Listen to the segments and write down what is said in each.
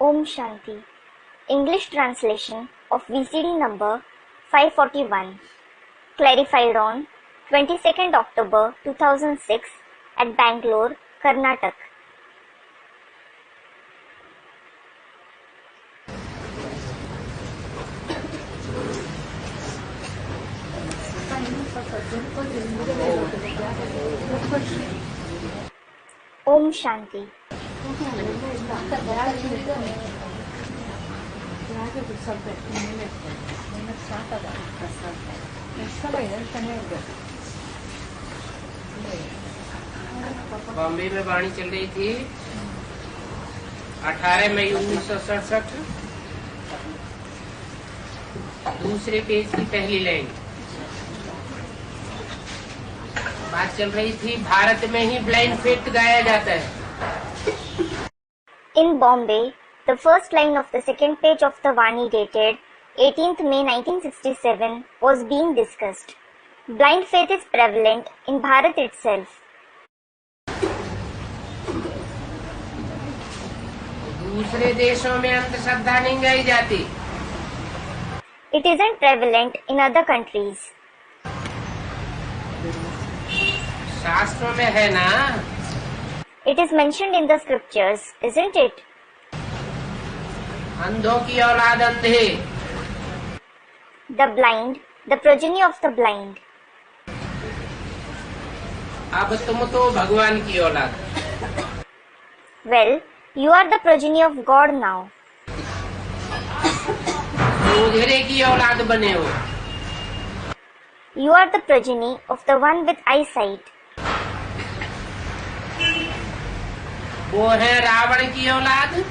Om Shanti. English translation of VCD number 541. Clarified on 22nd October 2006 at Bangalore, Karnataka. Om Shanti. Bombay में वाणी चल रही थी 18 मई 1967। दूसरे page की पहली लाइन बात चल रही थी, भारत में ही ब्लाइंड फेट गाया जाता है। In Bombay, the first line of the second page of the Vani dated 18th May 1967 was being discussed. Blind faith is prevalent in Bharat itself. दूसरे देशों में अंधश्रद्धा नहीं गाई जाती। It isn't prevalent in other countries. शास्त्रों में है ना? It is mentioned in the scriptures, isn't it? अंधों की औलाद अंधे, The blind, the progeny of the blind. अब तुम तो भगवान की औलाद। Well, you are the progeny of God now. दूसरे की औलाद बने हो। You are the progeny of the one with eyesight. वो है रावण की औलाद।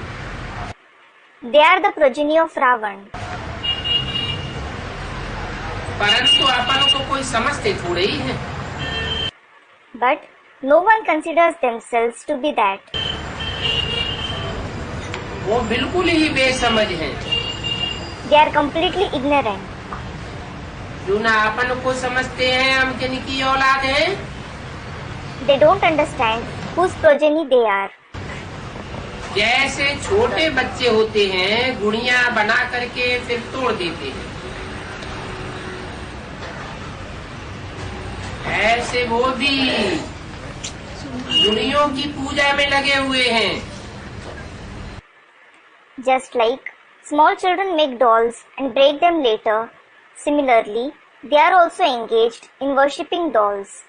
They are the progeny of Ravan. परंतु अपन को कोई समझते थोड़े ही है। But no one considers themselves to be that. वो बिल्कुल ही बेसमझ है। They are completely ignorant. जो ना अपन को समझते हैं हम किनकी औलाद हैं। They don't understand whose progeny they are. जैसे छोटे बच्चे होते हैं गुड़िया बना करके फिर तोड़ देते हैं, ऐसे वो भी गुड़ियों की पूजा में लगे हुए हैं। Just like small children make dolls and break them later, similarly, they are also engaged in worshipping dolls.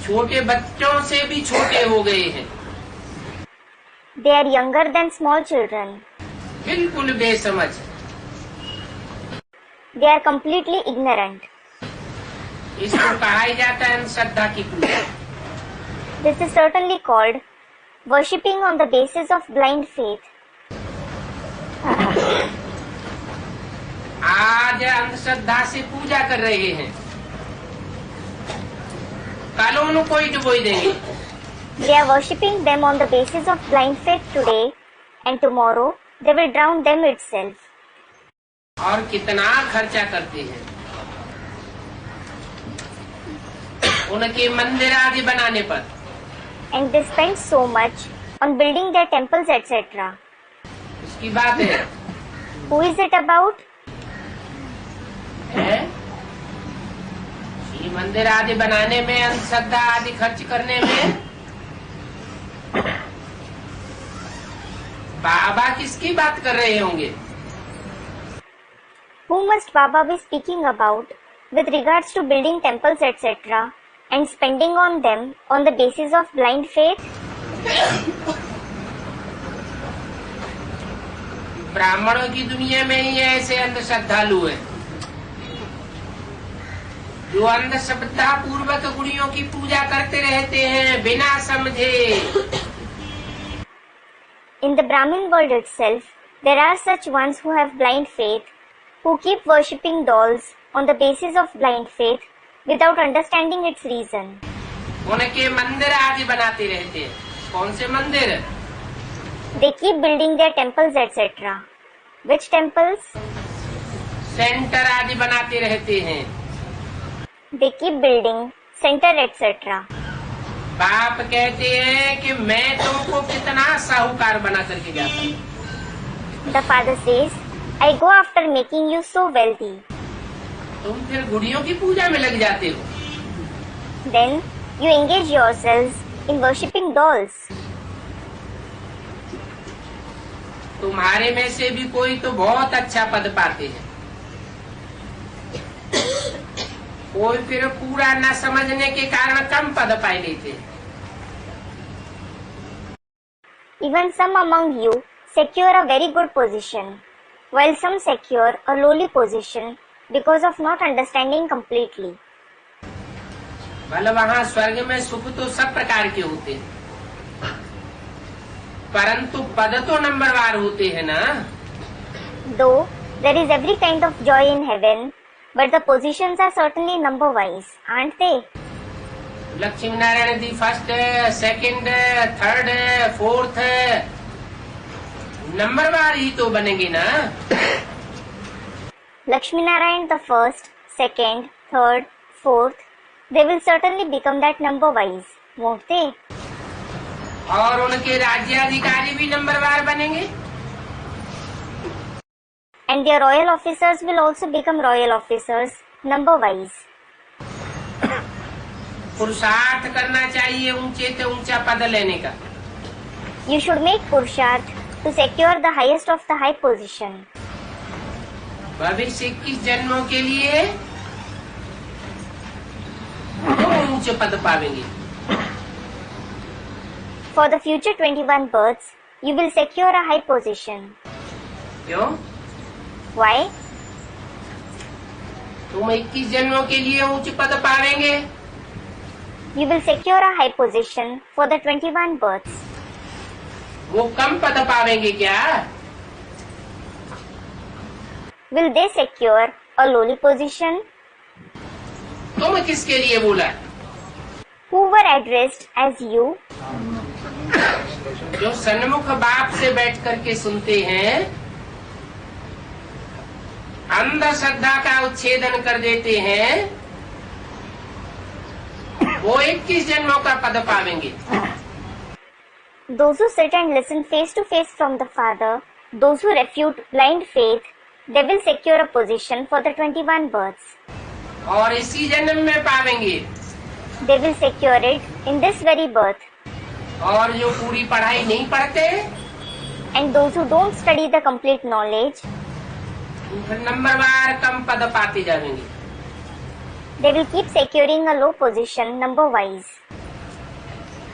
छोटे बच्चों से भी छोटे हो गए हैं। They are younger than small children. बिल्कुल बेसमझ। They are completely ignorant. इसको कहा ही जाता है अंधश्रद्धा की पूजा। This is certainly called worshipping on the basis of blind faith. आज अंधश्रद्धा से पूजा कर रहे हैं, कल उनको ही डुबो देंगे। They are worshipping them on the basis of blind faith today, and tomorrow they will drown them itself. और कितना खर्चा करते हैं उनके मंदिर आदि बनाने पर। And they spend so much on building their temples, etc. इसकी बात है। Who is it about? है? ये मंदिर आदि बनाने में, अंधश्रद्धा आदि खर्च करने में बाबा किसकी बात कर रहे होंगे? Who must Baba be speaking about with regards to building temples, etc. and spending on them on the basis of blind faith? ब्राह्मणों की दुनिया में ही ऐसे अंधश्रद्धालु हैं जो अंधश्रद्धा पूर्वक गुड़ियों की पूजा करते रहते हैं बिना समझे। In the Brahmin world itself, there are such ones who have blind faith, who keep worshipping dolls on the basis of blind faith without understanding its reason. उनके मंदिर आदि बनाते रहते हैं। कौन से मंदिर? They keep building their temples, etc. Which temples? Centre आदि बनाते रहते हैं। They keep building center, etc. बाप कहते हैं कि मैं तुमको कितना साहूकार बना करके जाता हूँ। The father says, I go after making you so wealthy. तुम फिर गुड़ियों की पूजा में लग जाते हो। Then you engage yourselves in worshipping dolls. तुम्हारे में से भी कोई तो बहुत अच्छा पद पाते हैं, कोई फिर पूरा न समझने के कारण कम पद पाए लेते हैं। Even some among you secure a very good position, while some secure a lowly position because of not understanding completely. भले वहाँ स्वर्ग में सुख तो सब प्रकार के होते हैं, परंतु पद तो नंबरवार होते हैं ना। Though there is every kind of joy in heaven, but the positions are certainly number-wise, aren't they? Lakshmi Narayan the first, second, third, fourth, नंबरवार ही तो बनेंगे ना। Lakshmi Narayan the first, second, third, fourth, they will certainly become that number-wise, won't they? और उनके राज्याधिकारी भी नंबरवार बनेंगे। And their royal officers will also become royal officers, number-wise. पुरुषार्थ करना चाहिए ऊंचे से ऊंचा पद लेने का। You should make Purusharth to secure the highest of the high position. भविष्य 21 जन्मों के लिए तो ऊंचे पद पावेंगे। For the future 21 births, you will secure a high position. क्यों? Why? तुम 21 जन्मों के लिए ऊंचे पद पावेंगे। You will secure a high position for the 21 births. वो कम पद पावेंगे क्या? Will they secure a lowly position? तुम किसके लिए बोला? Who were addressed as you? जो सन्मुख बाप से बैठ करके सुनते हैं, अंधश्रद्धा का उच्छेदन कर देते हैं, वो 21 जन्मों का पद पावेंगे। Those who sit and listen face to face from the Father, those who refute blind faith, they will secure a position for the 21 births. और इसी जन्म में पावेंगे। They will secure it in this very birth. और जो पूरी पढ़ाई नहीं पढ़ते, And those who don't study the complete knowledge, नंबरवार कम पद पाते जाएंगे। they will keep securing a low position number-wise.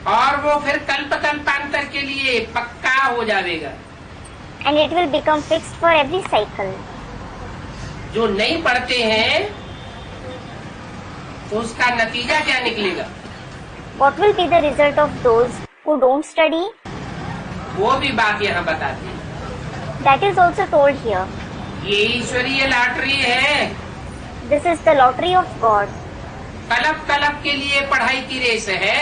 और वो फिर कल्प कल्पांतर के लिए पक्का हो जाएगा। And it will become fixed for every cycle. जो नहीं पढ़ते हैं, तो उसका नतीजा क्या निकलेगा? What will be the result of those who don't study? वो भी बात यहाँ बताते हैं। That is also told here. ये ईश्वरीय लॉटरी है। This is the lottery of God. कलप कलप के लिए पढ़ाई की रेस है।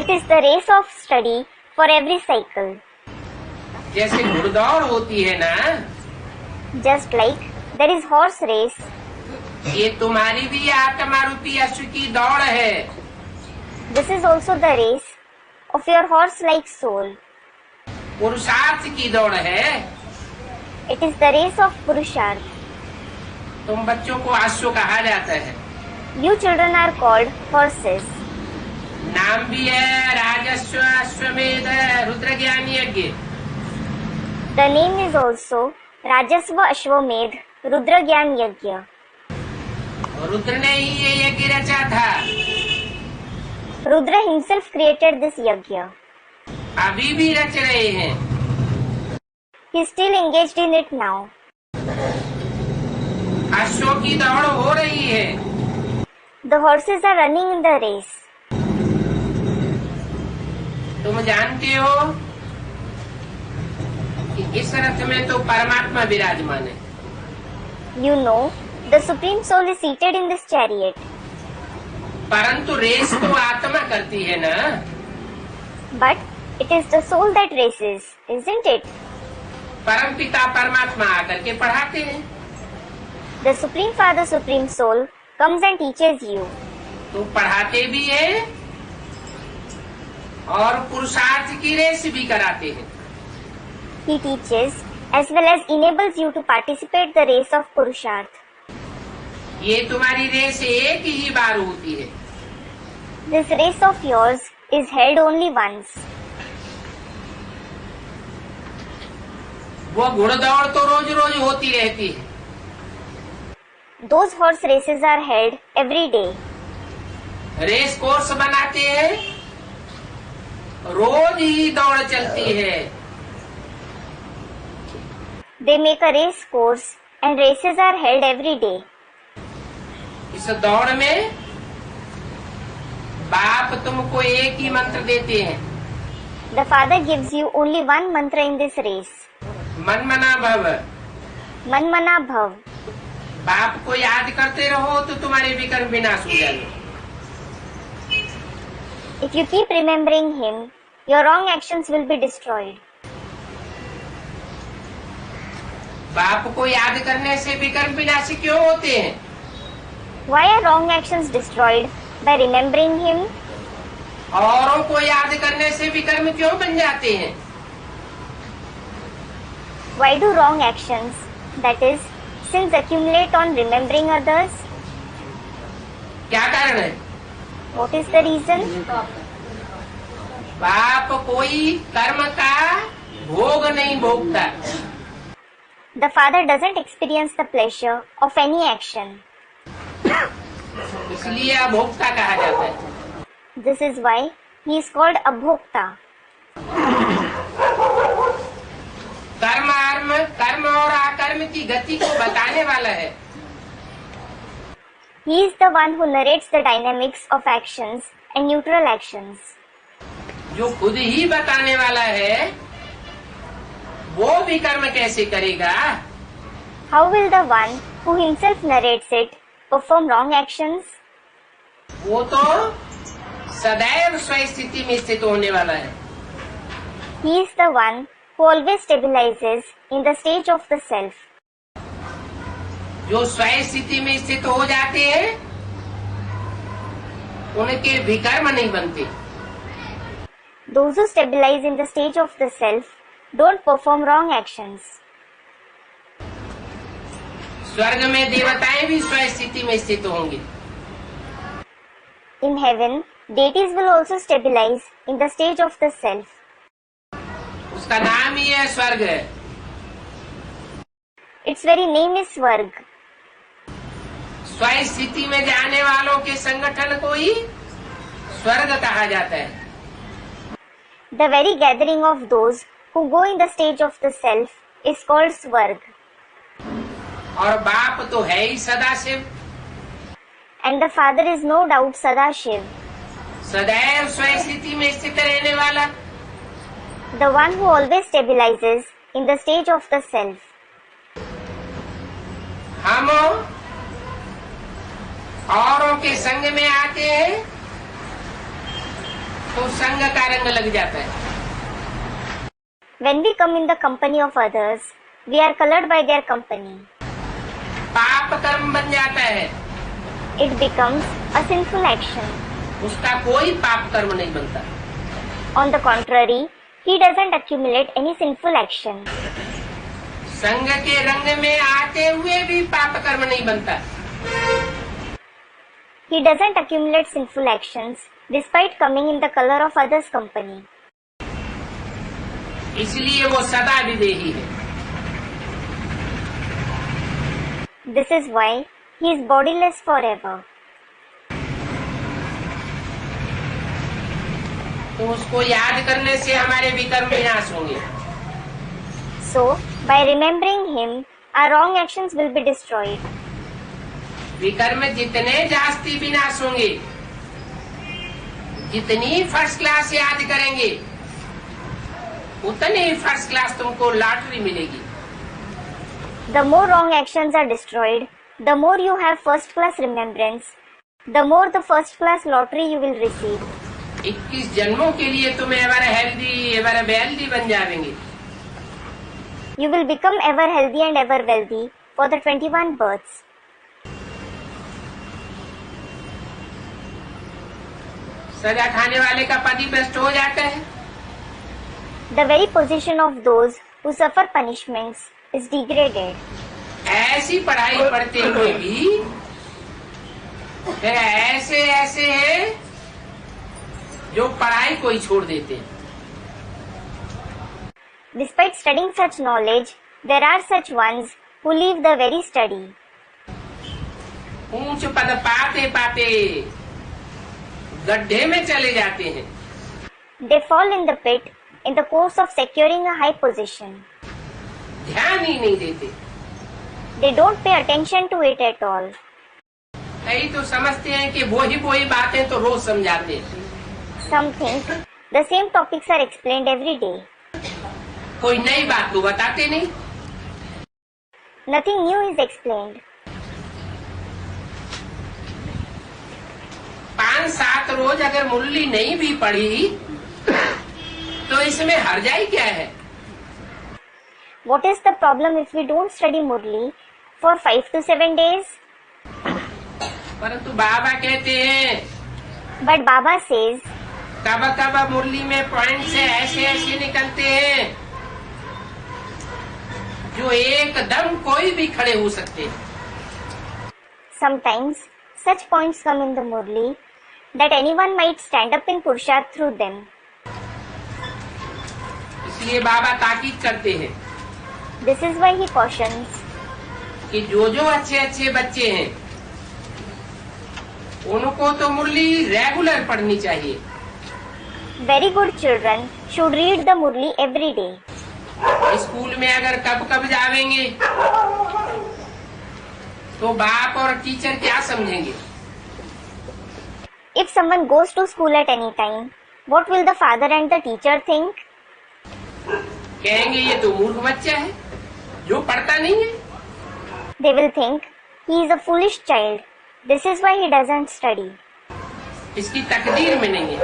It is the race of study for every cycle. जैसे घुड़दौड़ होती है ना, Just like there is horse race, ये तुम्हारी भी आत्मा रूपी अश्व की दौड़ है। this is also the race of your horse-like soul. पुरुषार्थ की दौड़ है। It is the race of Purusharth. तुम बच्चों को अश्व कहा जाता है। You children are called horses. नाम भी है राजस्व, अश्वमेध, रुद्र ज्ञान यज्ञ। The name is also Rajasva Ashwamedh Rudra Gyan Yajna. Rudra ने ही ये यज्ञ रचा था। Rudra himself created this yajna. अभी भी रच रहे हैं। He is still engaged in it now. अश्वों की दौड़ हो रही है। The horses are running in the race. तुम जानते हो कि इस रथ में तो परमात्मा विराजमान है। You know, the Supreme Soul is seated in this chariot. परंतु रेस तो आत्मा करती है ना। But it is the soul that races, isn't it? परमपिता परमात्मा आकर के पढ़ाते हैं। The Supreme Father, Supreme Soul comes and teaches you. तो पढ़ाते भी है और पुरुषार्थ की रेस भी कराते हैं। He teaches as well as enables you to participate the race of Purusharth. ये तुम्हारी रेस एक ही बार होती है। This race of yours is held only once. वो घुड़दौड़ तो रोज रोज होती रहती है। Those horse races are held every day. Race course बनाते हैं, रोज ही दौड़ चलती है। They make a race course and races are held every day. इस दौड़ में बाप तुमको एक ही मंत्र देते हैं। The father gives you only one mantra in this race. मनमना भव। Manmana Bhav. बाप को याद करते रहो तो तुम्हारे विकर्म विनाश हो जाएंगे। If you keep remembering him, your wrong actions will be destroyed. बाप को याद करने से विकर्म विनाश क्यों होते हैं? Why are wrong actions destroyed by remembering him? औरों को याद करने से विकर्म क्यों बन जाते हैं? Why do wrong actions, that is, sins accumulate on remembering others? क्या कारण है? What is the reason? बाप कोई कर्म का भोग नहीं भोगता। The father doesn't experience the pleasure of any action. इसलिए अभोक्ता कहा जाता है। This is why he is called Abhokta. कर्म और अकर्म की गति को बताने वाला है। He is the one who narrates the dynamics of actions and neutral actions. जो खुद ही बताने वाला है, वो भी कर्म कैसे करेगा? How will the one who himself narrates it perform wrong actions? वो तो सदैव स्वस्थिति में स्थित होने वाला है। He is the one who always stabilizes in the stage of the self. जो स्वस्थिति में स्थित हो जाते हैं, उनके विकर्म नहीं बनते। Those who stabilize in the stage of the self don't perform wrong actions. स्वर्ग में देवताएं भी स्वस्थिति में स्थित होंगे। In heaven, deities will also stabilize in the stage of the self. उसका नाम ही है स्वर्ग। Its very name is Swarg. स्वस्थिति में जाने वालों के संगठन को ही स्वर्ग कहा जाता है। The very gathering of those who go in the stage of the self is called Swarg. और बाप तो है ही Sadashiv. And the father is no doubt Sadashiv, सदैव स्वस्थिति में स्थित रहने वाला। the one who always stabilizes in the stage of the self. हम औरों के संग में आते हैं तो संग का रंग लग जाता है। When we come in the company of others, we are colored by their company. पाप कर्म बन जाता है। It becomes a sinful action. उसका कोई पाप कर्म नहीं बनता। On the contrary, he doesn't accumulate any sinful action. संग के रंग में आते हुए भी पाप कर्म नहीं बनता। He doesn't accumulate sinful actions despite coming in the color of others' company. इसलिए वो सदा विदेही है। This is why he is bodiless forever. तो उसको याद करने से हमारे विकर्म विनाश होंगे। So, by remembering him, our wrong actions will be destroyed. विकर्म जितने जास्ती विनाश होंगे, जितनी फर्स्ट क्लास याद करेंगे, उतनी फर्स्ट क्लास तुमको लॉटरी मिलेगी। The more wrong actions are destroyed, the more you have first class remembrance, the more the first class lottery you will receive. 21 जन्मों के लिए तुम एवर हेल्दी एवर वेल्दी बन जाएंगे। You will become ever healthy and ever wealthy for the 21 births. सजा खाने वाले का पद ही भ्रष्ट हो जाता है। The very position of those who suffer punishments is degraded. ऐसी पढ़ाई पढ़ते हुए भी फिर ऐसे ऐसे हैं जो पढ़ाई को ही छोड़ देते हैं। Despite studying such knowledge, there are such ones who leave the very study. ऊंच पद पाते पाते गड्ढे में चले जाते हैं। They fall in the pit in the course of securing a high position. ध्यान ही नहीं देते। They don't pay attention to it at all. कई तो समझते हैं कि वो ही बातें तो रोज समझाते हैं। Some think the same topics are explained every day. कोई नई बात तो बताते नहीं। Nothing new is explained. 5-7 रोज अगर मुरली नहीं भी पढ़ी तो इसमें हर्जाई क्या है? What is the problem if we don't study Murli for 5 to 7 days? परंतु बाबा कहते हैं But Baba says, कब कब मुरली में पॉइंट से ऐसे ऐसे निकलते हैं जो एकदम कोई भी खड़े हो सकते हैं। sometimes such points come in the Murli that anyone might stand up in Purusharth through them. इसलिए बाबा ताकीद करते हैं This is why he cautions कि जो अच्छे अच्छे बच्चे हैं उनको तो मुरली रेगुलर पढ़नी चाहिए। very good children should read the Murli every day. School में अगर कब जावेंगे तो बाप और टीचर क्या समझेंगे? If someone goes to school at any time, what will the father and the teacher think? कहेंगे ये तो मूर्ख बच्चा है जो पढ़ता नहीं है। They will think he is a foolish child. This is why he doesn't study. इसकी तकदीर में नहीं है।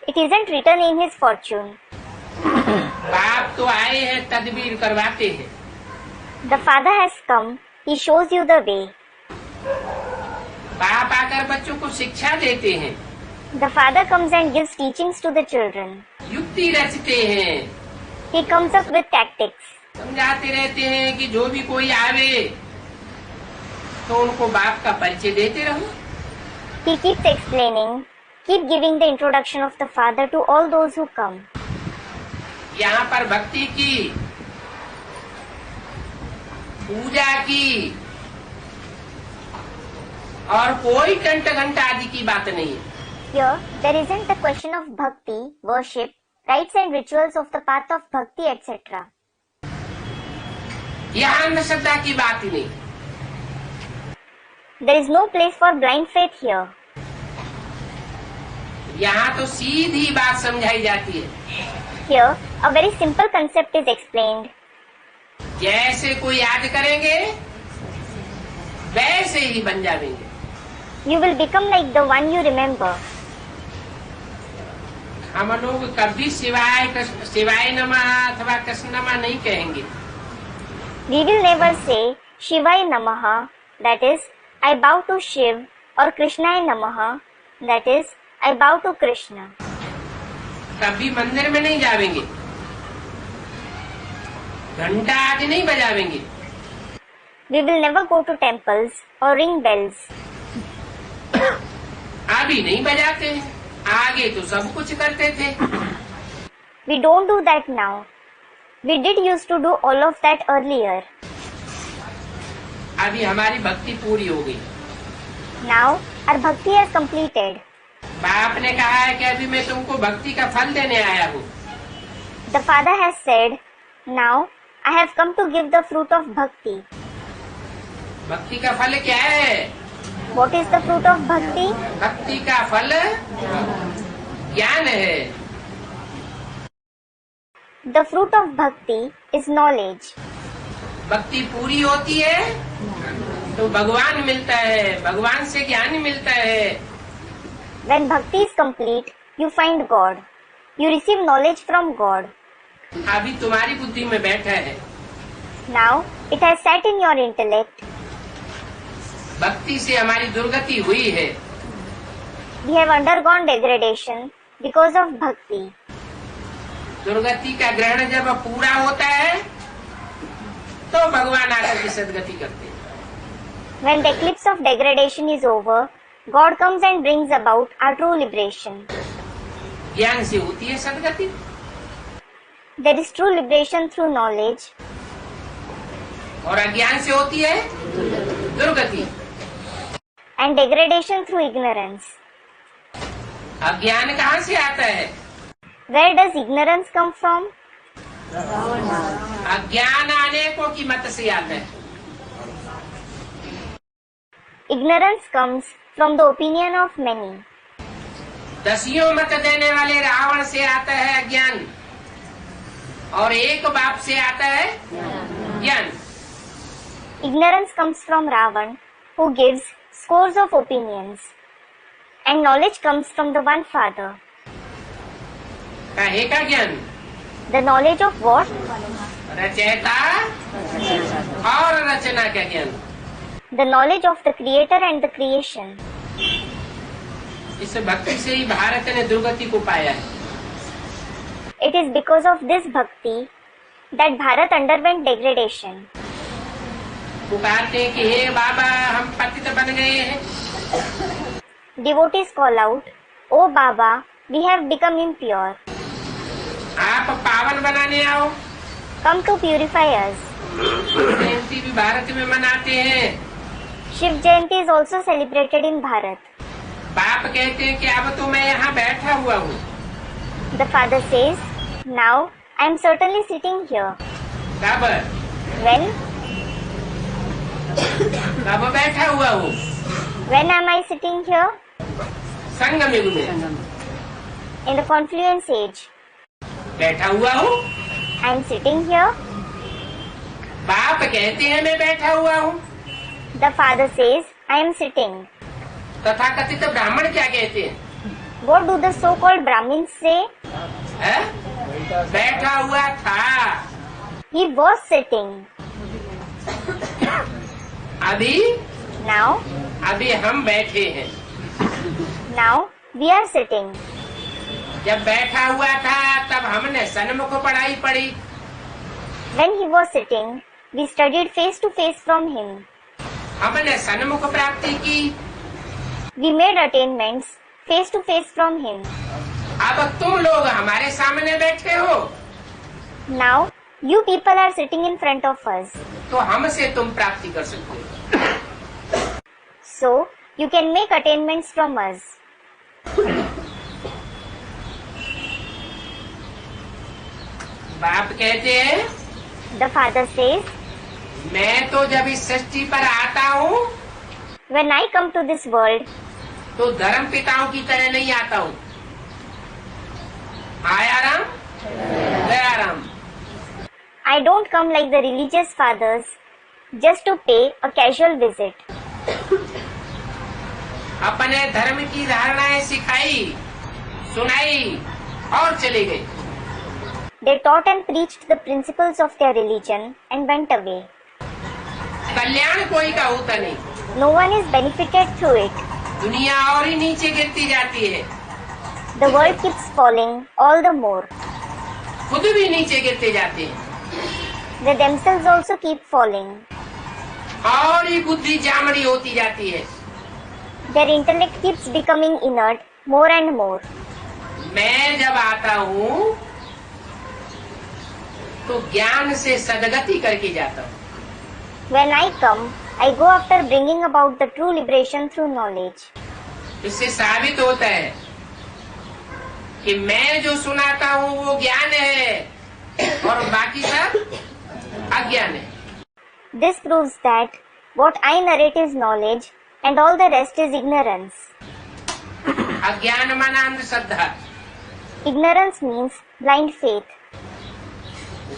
It isn't written in his fortune. बाप तो आए हैं तदबीर करवाते हैं। The father has come. He shows you the way. बाप आकर बच्चों को शिक्षा देते हैं। The father comes and gives teachings to the children. युक्ति रचते हैं। He comes up with tactics. समझाते रहते हैं कि जो भी कोई आवे तो उनको बाप का परिचय देते रहो। He keeps explaining. Keep giving the introduction of the father to all those who come. यहाँ पर भक्ति की, पूजा की और कोई घंटा आदि की बात नहीं है। Here, there isn't a question of bhakti, worship, rites and rituals of the path of bhakti, etc. यहाँ अंधश्रद्धा की बात ही नहीं। There is no place for blind faith here. यहाँ तो सीधी बात समझाई जाती है। Here, a very simple concept is explained. जैसे कोई याद करेंगे वैसे ही बन जाएंगे। You will become like the one you remember. हम लोग कभी शिवाय नमः अथवा कृष्ण नमः नहीं कहेंगे। We will never say Shivaya Namaha, that is, I bow to Shiv, or Krishnaya Namaha, that is, I bow to Krishna. कभी मंदिर में नहीं जावेंगे, घंटा आदि नहीं बजावेंगे। We will never go to temples or ring bells. अभी नहीं बजाते हैं, आगे तो सब कुछ करते थे। We don't do that now. We did used to do all of that earlier. अभी हमारी भक्ति पूरी हो गई। Now our bhakti has completed. बाप ने कहा है कि अभी मैं तुमको भक्ति का फल देने आया हूँ। The father has said, now I have come to give the fruit of bhakti. भक्ति का फल क्या है? What is the fruit of bhakti? भक्ति का फल ज्ञान है। The fruit of bhakti is knowledge. भक्ति पूरी होती है तो भगवान मिलता है, भगवान से ज्ञान मिलता है। When bhakti is complete, you find God. You receive knowledge from God. अभी तुम्हारी बुद्धि में बैठा है। Now it has sat in your intellect. भक्ति से हमारी दुर्गति हुई है। We have undergone degradation because of bhakti. दुर्गति का ग्रहण जब पूरा होता है तो भगवान आकर के सदगति करते हैं। When the eclipse of degradation is over, God comes and brings about our true liberation. ज्ञान से होती है सदगति। There is true liberation through knowledge. और अज्ञान से होती है दुर्गति। And degradation through ignorance. अज्ञान कहाँ से आता है? Where does ignorance come from? अज्ञान अनेकों की मत से आता है। Ignorance comes from the opinion of many. दसियों मत देने वाले रावण से आता है अज्ञान और एक बाप से आता है ज्ञान। Ignorance comes from Ravan, who gives scores of opinions. And knowledge comes from the one Father. काहे का ज्ञान? The knowledge of what? रचयिता और रचना का ज्ञान। The knowledge of the Creator and the creation. इस भक्ति से ही भारत ने दुर्गति को पाया है। It is because of this bhakti that Bharat underwent degradation. पुकारते कि हे बाबा हम पतित बन गए हैं। Devotees call out, "O Baba, we have become impure. आप पावन बनाने आओ। Come to purify us." जयंती भी भारत में मनाते हैं। Shiv Jayanti is also celebrated in Bharat. बाप कहते हैं कि अब तो मैं यहाँ बैठा हुआ हूँ। The father says, "Now I am certainly sitting here." कब? When? कब बैठा हुआ हूँ? When am I sitting here? संगम युग में In the confluence age. बैठा हुआ हूँ। I am sitting here. बाप कहते हैं मैं बैठा हुआ हूँ। The father says, "I am sitting." तथा कथित ब्राह्मण क्या कहते हैं? What do the so-called Brahmins say? है? बैठा हुआ था। He was sitting. अभी Now, अभी हम बैठे हैं। now we are sitting. जब बैठा हुआ था तब हमने सन्मुख पढ़ाई पढ़ी। When he was sitting, we studied face to face from him. हमने सन्मुख प्राप्ति की। We made attainments face to face from him. अब तुम लोग हमारे सामने बैठे हो Now, you people are sitting in front of us. तो हमसे तुम प्राप्ति कर सकते हो। So, you can make attainments from us. बाप कहते हैं The father says, मैं तो जब इस सृष्टि पर आता हूँ "When I come to this world, तो धर्म पिताओं की तरह नहीं आता हूँ। आया राम गया Ram. I don't come like the religious fathers just to pay a casual visit. अपने धर्म की धारणाएं सिखाई, सुनाई और चले गए। They taught and preached the principles of their religion and went away. कल्याण कोई का होता नहीं। No one is benefited through it. दुनिया और ही नीचे गिरती जाती है। The world keeps falling all the more. खुद भी नीचे गिरते जाते हैं। They themselves also keep falling. और ही बुद्धि जामड़ी होती जाती है। Their intellect keeps becoming inert more and more. मैं जब आता हूँ तो ज्ञान से सदगति करके जाता हूँ। When I come, I go after bringing about the true liberation through knowledge. इससे साबित होता है कि मैं जो सुनाता हूँ वो ज्ञान है और बाकी सब अज्ञान है। This proves that what I narrate is knowledge and all the rest is ignorance. अज्ञान माना अंधश्रद्धा, Ignorance means blind faith.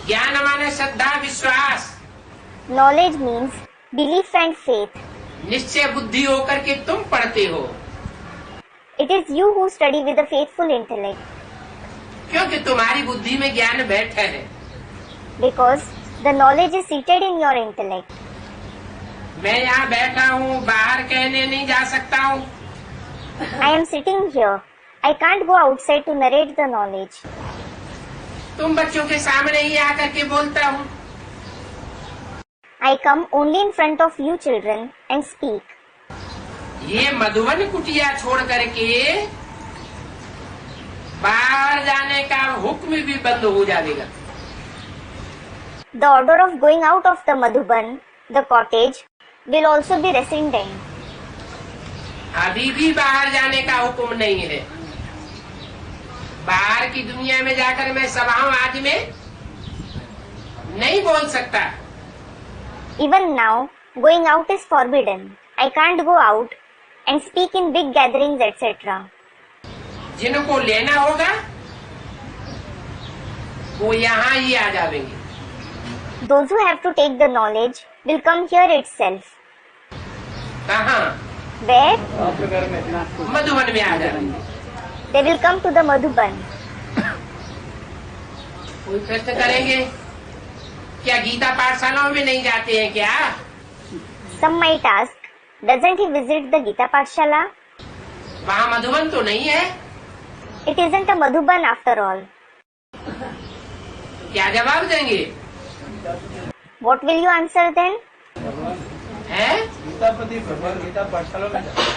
ज्ञान माने श्रद्धा विश्वास, Knowledge means belief and faith. निश्चय बुद्धि होकर के तुम पढ़ते हो It is you who study with a faithful intellect, क्योंकि तुम्हारी बुद्धि में ज्ञान बैठा है। because the knowledge is seated in your intellect. मैं यहाँ बैठा हूँ, बाहर कहने नहीं जा सकता हूँ। I am sitting here. I can't go outside to narrate the knowledge. तुम बच्चों के सामने ही आकर के बोलता हूँ। I come only in front of you children and speak. ये मधुबन कुटिया छोड़ करके बाहर जाने का हुक्म भी बंद हो जाएगा। The order of going out of the Madhuban, the cottage, will also be rescinded. अभी भी बाहर जाने का हुक्म नहीं है। बाहर की दुनिया में जाकर मैं सभाओं आदि में नहीं बोल सकता। Even now, going out is forbidden. I can't go out and speak in big gatherings, etc. जिनको लेना होगा वो यहाँ ही आ जाएंगे। Those who have to take the knowledge will come here itself. कहाँ? Where? मधुबन में आ जाएंगे। They will come to the Madhuban. कोई प्रश्न करेंगे, क्या गीता पाठशालाओं में नहीं जाते हैं क्या? Some might ask, doesn't he visit the Gita Pathshala? वहाँ मधुबन तो नहीं है। It isn't a Madhuban after all. क्या जवाब देंगे? What will you answer then? हैं?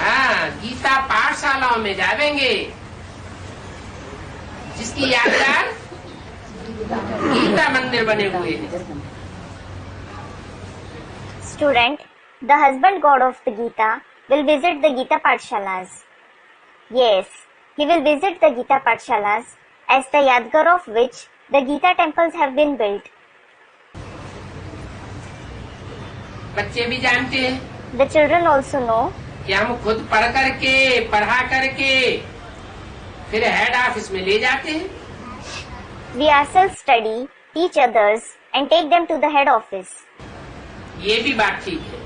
हाँ, गीता पाठशालाओं में जाएंगे, जिसकी यादगार गीता मंदिर बने हुए हैं। Student, the husband god of the Gita will visit the Gita Pathshalas. Yes, he will visit the Gita Pathshalas as the Yadgar of which the Gita temples have been built. बच्चे भी जानते हैं The children also know कि हम खुद पढ़ा करके फिर हेड ऑफिस में ले जाते हैं। we ourselves study, teach others and take them to the head office. ये भी बात ठीक है।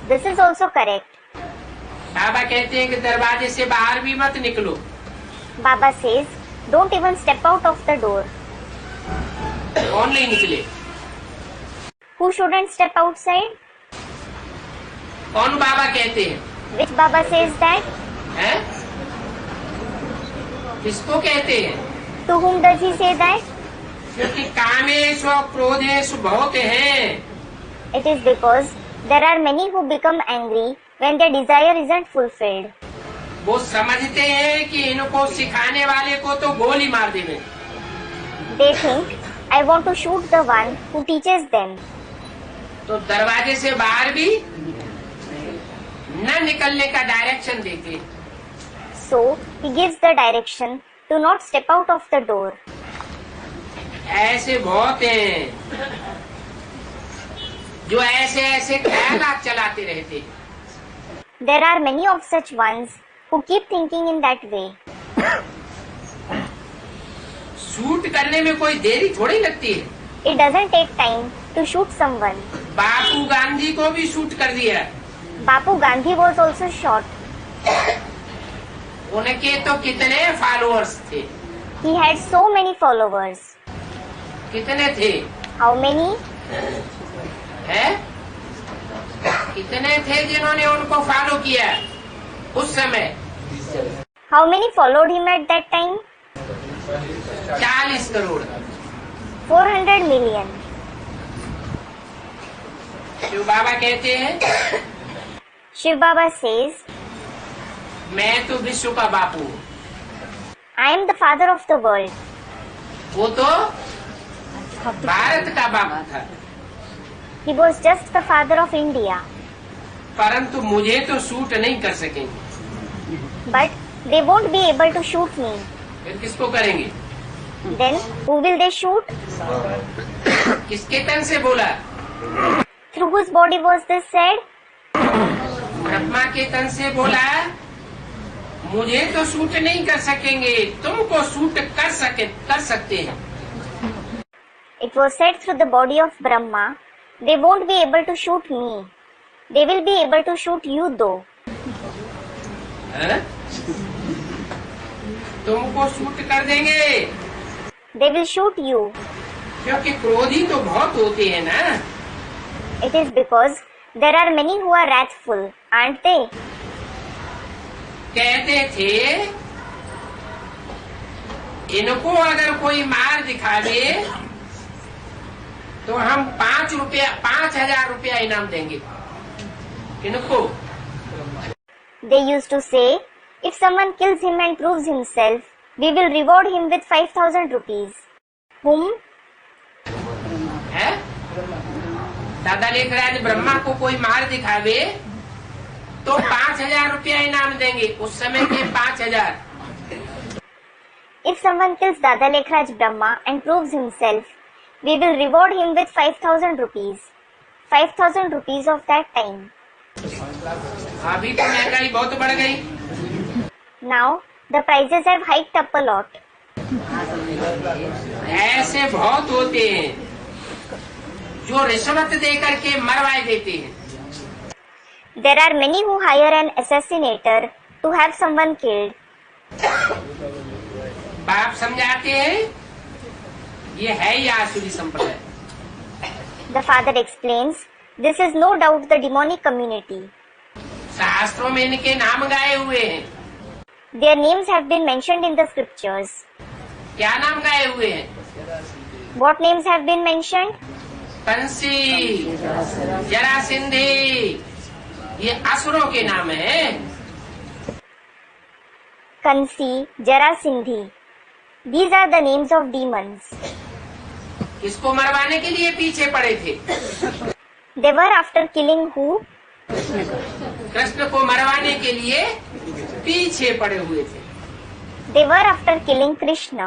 This is also correct. बाबा कहते हैं कि दरवाजे से बाहर भी मत निकलो। Baba says, don't even step out of the door. कौन नहीं निकले? Who shouldn't step outside? कौन बाबा कहते हैं? Which Baba says that? हैं? किसको कहते हैं? To whom does he say that? क्योंकि कामेश और क्रोधेश बहुत हैं। It is because there are many who become angry when their desire isn't fulfilled. वो समझते हैं कि इनको सिखाने वाले को तो गोली मार देंगे। They think, I want to shoot the one who teaches them. तो दरवाजे से बाहर भी न निकलने का डायरेक्शन देते। So, he gives the direction to not step out of the door. ऐसे बहुत हैं जो ऐसे ख्यालात चलाते रहते। There are many of such ones who keep thinking in that way. Shoot करने में कोई देरी थोड़ी लगती है। It doesn't take time to shoot someone. बापू गांधी को भी शूट कर दिया। Bapu Gandhi was also shot. उनके तो कितने फॉलोअर्स थे? He had so many followers. कितने थे? How many? हैं? कितने थे जिन्होंने उनको फॉलो किया उस समय? How many followed him at that time? 40 crore. 400 million. जो बाबा कहते हैं, Shiv Baba says, मैं तो विश्व का बापू हूँ। I am the father of the world. वो तो भारत का बापू था, He was just the father of India. परंतु मुझे तो शूट नहीं कर सकेंगे। But they won't be able to shoot me. फिर किसको करेंगे? Then who will they shoot? किसके तन से बोला? Through whose body was this said? Brahma के तन से बोला, मुझे तो शूट नहीं कर सकेंगे, तुमको शूट कर सकते हैं। It was said through the body of Brahma, they won't be able to shoot me. They will be able to shoot you though. है? तुमको शूट कर देंगे। They will shoot you. क्योंकि क्रोधी तो बहुत होते हैं ना। It is because there are many who are wrathful, aren't they? कहते थे इनको अगर कोई मार दिखावे तो हम 5,000 रुपया इनाम देंगे इनको। They used to say, if someone kills him and proves himself, we will reward him with 5,000 rupees. Whom? है? दादा लेखराज ब्रह्मा को कोई मार दिखावे तो 5,000 रुपया इनाम देंगे। उस समय के 5,000। If someone kills Dada Lekhraj Brahma and proves himself, we will reward him with 5,000 rupees. 5,000 rupees of that time. अभी तो महंगाई बहुत बढ़ गई। Now, the prices have hiked up a lot. ऐसे बहुत होते हैं जो रिश्वत दे करके मरवाए देते हैं। There are many who hire an assassinator to have someone killed. बाप समझाते हैं ये है ही आसुरी संप्रदाय। The father explains, this is no doubt the demonic community. शास्त्रों में इनके नाम गाए हुए हैं। Their names have been mentioned in the scriptures. क्या नाम गाए हुए हैं? What names have been mentioned? Kansi, जरासिंधी, ये असुरों के नाम हैं। Kansi, Jarasindhi. These are the names of demons. किसको मरवाने के लिए पीछे पड़े थे? They were after killing who? Krishna को मरवाने के लिए पीछे पड़े हुए थे। They were after killing Krishna.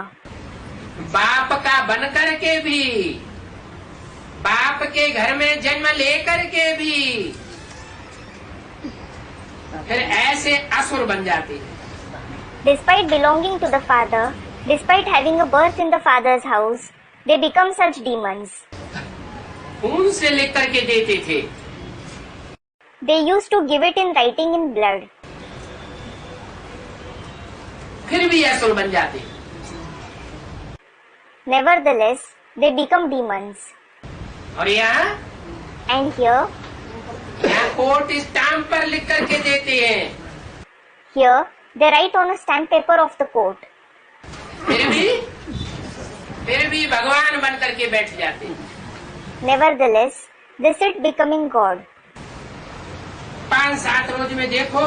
बाप का बन करके भी, बाप के घर में जन्म लेकर के भी फिर ऐसे असुर बन जाते हैं। Despite belonging to the father, despite having a birth in the father's house, they become such demons. खून से लिख करके देते थे। They used to give it in writing in blood. फिर भी असुर बन जाते। Nevertheless, they become demons. और यहाँ And here, कोर्ट स्टाम्प पर लिख करके देते हैं। here, they write on a stamp paper of the court. फिर भी भगवान बन करके बैठ जाते हैं। Nevertheless, they sit becoming God. 5-7 रोज में देखो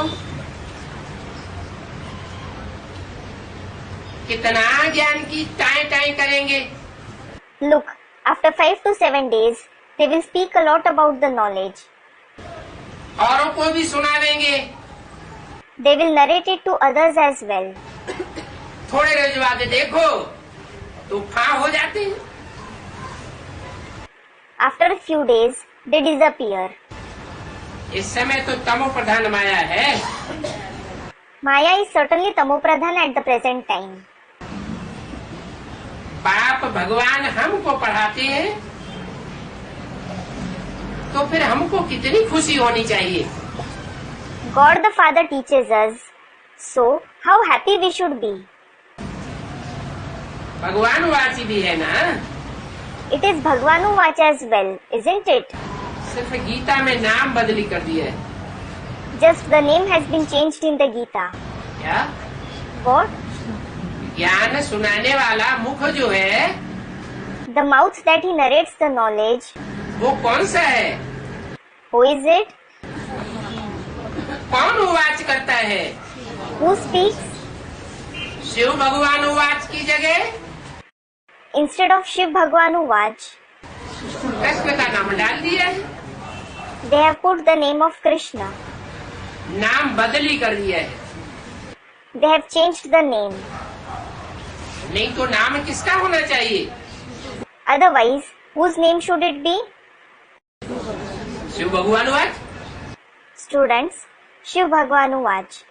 कितना ज्ञान की टाई टाई करेंगे। Look, after 5 to 7 days, they will speak a lot about the knowledge. औरों को भी सुनावेंगे। They will narrate it to others as well. थोड़े रोज बाद देखो तूफान हो जाते हैं। After a few days, they disappear. इस समय तो तमो प्रधान माया है। Maya is certainly tamopradhan at the present time. बाप भगवान हमको पढ़ाते हैं तो फिर हमको कितनी खुशी होनी चाहिए। God the Father teaches us, so how happy we should be. भगवान वाची भी है ना। It is Bhagwanu Vach as well, isn't it? सिर्फ गीता में नाम बदली कर दिया है। Just the name has been changed in the Gita. क्या? What? ज्ञान सुनाने वाला मुख जो है The mouth that he narrates the knowledge. वो कौन सा है? Who is it? कौन उवाच करता है? Who speaks? शिव भगवान उवाच की जगह Instead of Shiv Bhagwanu Vach, Krishna का नाम डाल दिया है। they have put the name of Krishna. नाम बदली कर दिया है। They have changed the name. नहीं तो नाम किसका होना चाहिए? Otherwise, whose name should it be? Shiv भगवान उवाच। Students, Shiv Bhagwanu Vach.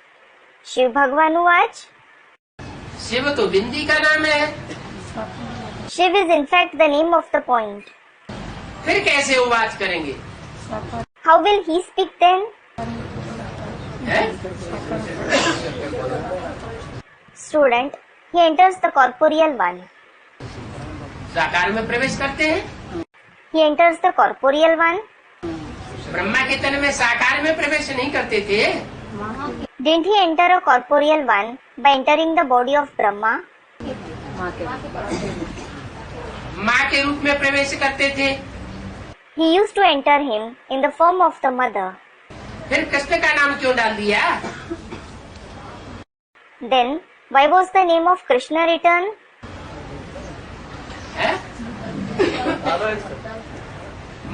Shiv Bhagwanu Vach? Shiv तो बिंदी का नाम है। Shiv is in fact the name of the point. फिर कैसे उवाच करेंगे? How will he speak then? है? Student, he enters the corporeal one. साकार में प्रवेश करते हैं। He enters the corporeal one. Brahma के तन में साकार में प्रवेश नहीं करते थे। Didn't he enter a corporeal one by entering the body of Brahma? माँ के रूप में प्रवेश करते थे। He used to enter him in the form of the mother. फिर कृष्ण का नाम क्यों डाल दिया? Then, why was the name of Krishna written? है?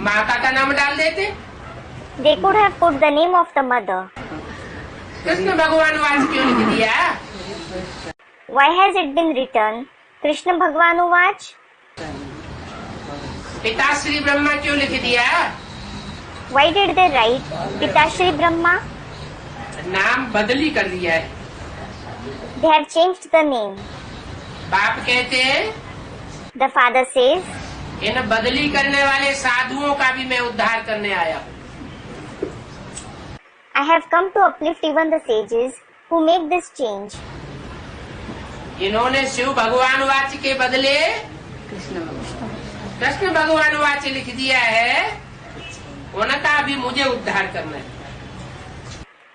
माता का नाम डाल देते। They could have put the name of the mother. Krishna भगवान वाच क्यों लिख दिया? Why has it been written Krishna Bhagwanuvach? पिता श्री ब्रह्मा क्यों लिख दिया? Why did they write Pitashri Brahma? नाम बदली कर दिया है। They have changed the name. बाप कहते हैं The father says, इन बदली करने वाले साधुओं का भी मैं उद्धार करने आया हूँ। I have come to uplift even the sages who make this change. इन्होंने शिव भगवान वाच के बदले कृष्ण भगवान वाच लिख दिया है। उनका भी मुझे उद्धार करना है।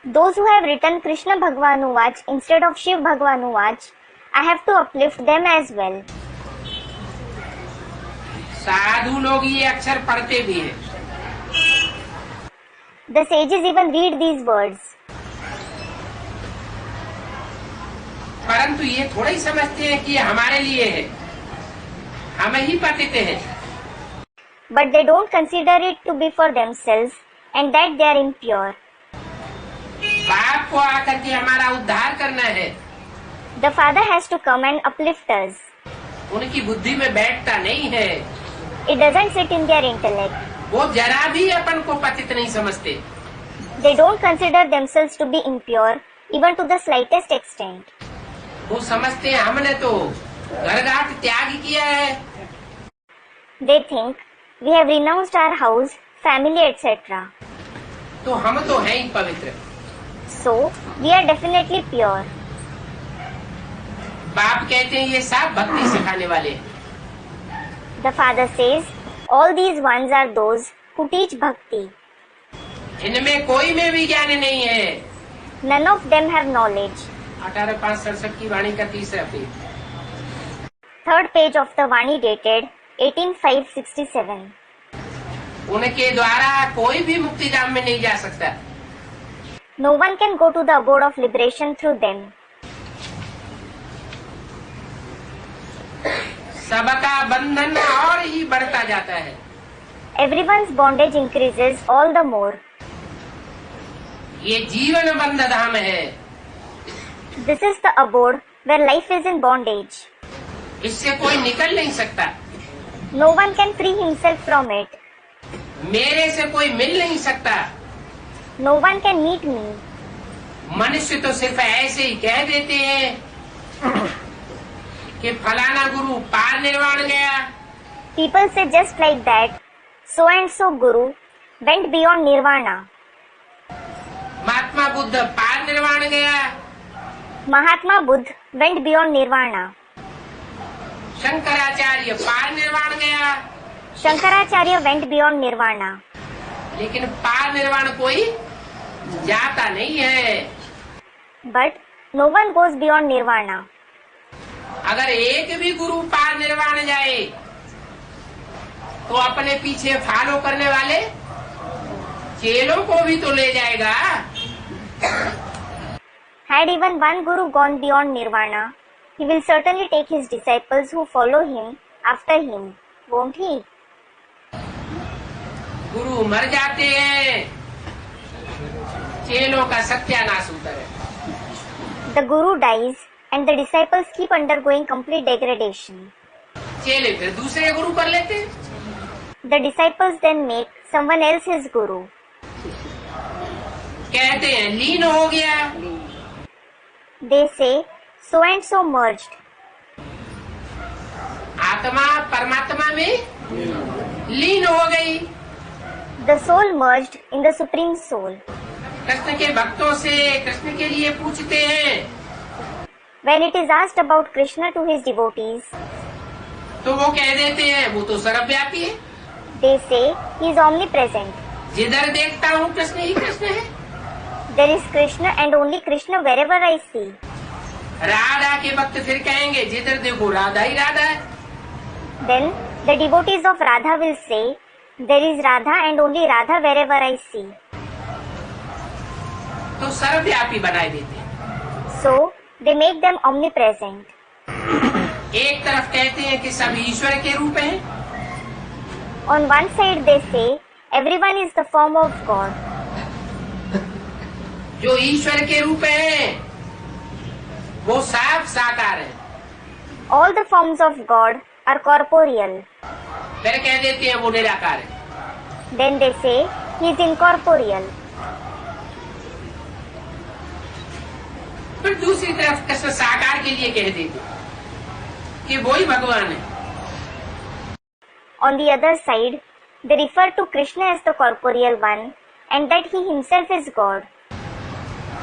Those who have written Krishna Bhagwanuvach instead of Shiv Bhagwanuvach, I have to uplift them as well. साधु लोग ये अक्षर पढ़ते भी हैं। The sages even read these words. परंतु ये थोड़ा ही समझते हैं कि ये हमारे लिए है, हम ही पतित हैं। But they don't consider it to be for themselves and that they are impure. बाप को आकर के हमारा उद्धार करना है। The Father has to come and uplift us. उनकी बुद्धि में बैठता नहीं है। It doesn't sit in their intellect. वो जरा भी अपन को पतित नहीं समझते। They don't consider themselves to be impure even to the slightest extent. वो समझते हैं हमने तो घर घाट त्याग किया है। They think we have renounced our house, family, etc. तो हम तो हैं ही पवित्र। So, we are definitely pure. बाप कहते हैं ये सब भक्ति सिखाने वाले हैं। The Father says, all these ones are those who teach bhakti. इनमें कोई में भी ज्ञान नहीं है। None of them have knowledge. 18/567 की वाणी का तीसरा page. Third page of the Vani dated 18/567. उनके द्वारा कोई भी मुक्ति धाम में नहीं जा सकता। No one can go to the abode of liberation through them. सबका बंधन और ही बढ़ता जाता है। Everyone's bondage increases all the more. ये जीवन बंध धाम है। This is the abode where life is in bondage. इससे कोई निकल नहीं सकता। No one can free himself from it. मेरे से कोई मिल नहीं सकता। No one can meet me. मनुष्य तो सिर्फ ऐसे ही कह देते हैं कि फलाना गुरु पार निर्वाण गया। People say just like that, so and so Guru went beyond Nirvana. Mahatma Buddha पार निर्वाण गया। Mahatma Buddha went beyond Nirvana. Shankaracharya पार निर्वाण गया। Shankaracharya went beyond Nirvana. लेकिन पार निर्वाण कोई जाता नहीं है। But no one goes beyond Nirvana. अगर एक भी गुरु पार निर्वाण जाए तो अपने पीछे फॉलो करने वाले चेलों को भी तो ले जाएगा। Had even one Guru gone beyond Nirvana, he will certainly take his disciples who follow him after him, won't he? गुरु मर जाते हैं, चेलों का सत्यानाश होता है। The Guru dies and the disciples keep undergoing complete degradation. चेले फिर दूसरे गुरु कर लेते हैं। The disciples then make someone else his Guru. कहते हैं लीन हो गया। They say, so and so merged. आत्मा परमात्मा में लीन हो गई। The soul merged in the Supreme Soul. Krishna के भक्तों से कृष्ण के लिए पूछते हैं When it is asked about Krishna to his devotees, तो वो कह देते हैं वो तो सर्वव्यापी है। they say he is omnipresent. जिधर देखता हूँ कृष्ण ही कृष्ण है। There is Krishna and only Krishna wherever I see. Radha के भक्त फिर कहेंगे जिधर देखो राधा ही राधा है। Then the devotees of Radha will say, there is Radha and only Radha wherever I see. तो सर्वव्यापी बनाए देते हैं। So they make them omnipresent. एक तरफ कहते हैं कि सब ईश्वर के रूप हैं, On one side they say, everyone is the form of God. जो ईश्वर के रूप हैं वो साफ साकार है। All the forms of God are corporeal. फिर कह देते हैं वो निराकार है। Then they say, he is incorporeal. फिर दूसरी तरफ कृष्ण साकार के लिए कह देते कि वो ही भगवान है। On the other side, they refer to Krishna as the corporeal one and that he himself is God.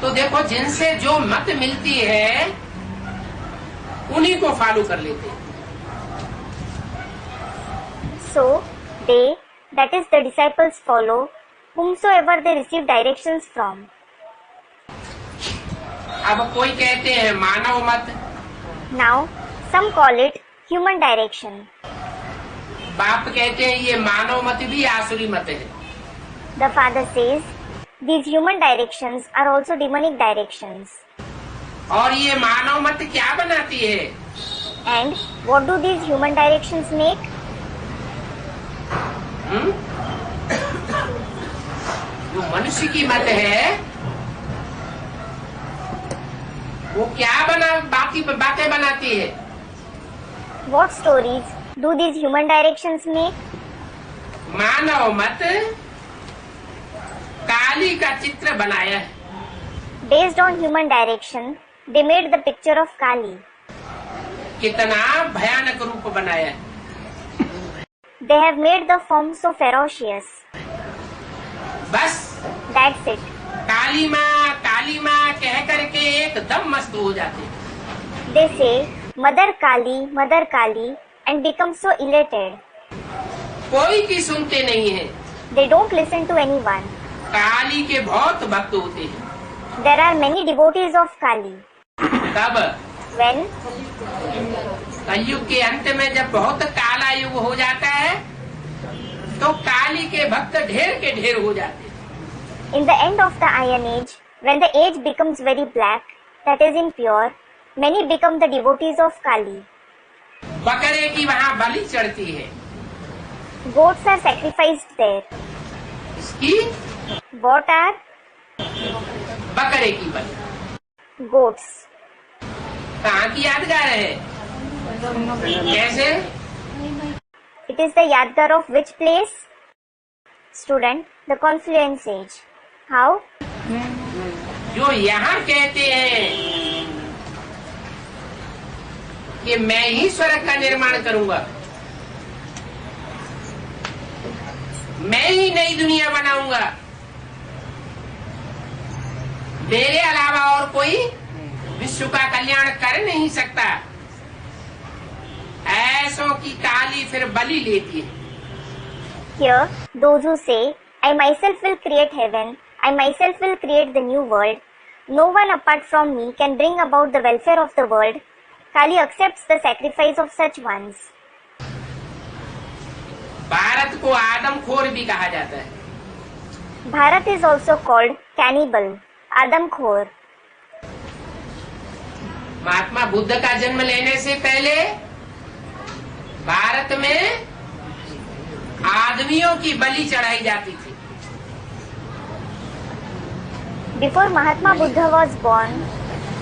तो देखो जिनसे जो मत मिलती है उन्हीं को फॉलो कर लेते हैं। So, they, that is the disciples follow whomsoever they receive directions from. अब कोई कहते हैं मानव मत, Now, some call it human direction. बाप कहते हैं ये मानव मत भी आसुरी मत है। The father says, these human directions are also demonic directions. और ये मानव मत क्या बनाती है? And what do these human directions make? जो मनुष्य की मत है वो क्या बातें बनाती है? What stories do these human directions make? मानव मत काली का चित्र बनाया है। Based on human direction, they made the picture of Kali. कितना भयानक रूप बनाया है। They have made the form so ferocious. बस That's it. काली माँ कह करके एकदम मस्त हो जाते। They say, Mother Kali, and become so elated. कोई की सुनते नहीं है। They don't listen to anyone. काली के बहुत भक्त होते हैं। There are many devotees of Kali. तब When? कलयुग के अंत में जब बहुत काला युग हो जाता है तो काली के भक्त ढेर के ढेर हो जाते हैं। In the end of the Iron Age, when the age becomes very black, that is impure, many become the devotees of Kali. बकरे की वहाँ बलि चढ़ती है। Goats are sacrificed there. इसकी What are? बकरे की बलि। Goats. कहाँ की यादगार है? कैसे? It is the Yadgar of which place? Student, the Confluence Age. How? जो यहाँ कहते हैं कि मैं ही स्वर्ग का निर्माण करूंगा, मैं ही नई दुनिया बनाऊंगा, मेरे अलावा और कोई विश्व का कल्याण कर नहीं सकता, ऐसों की काली फिर बलि लेती है। Here, those who say, I myself will create heaven, I myself will create the new world, no one apart from me can bring about the welfare of the world, Kali accepts the sacrifice of such ones. Bharat को आदमखोर भी कहा जाता है। Bharat is also called cannibal, Adamkhor. Mahatma Buddha का जन्म लेने से पहले भारत में आदमियों की बलि चढ़ाई जाती थी। Before Mahatma Buddha was born,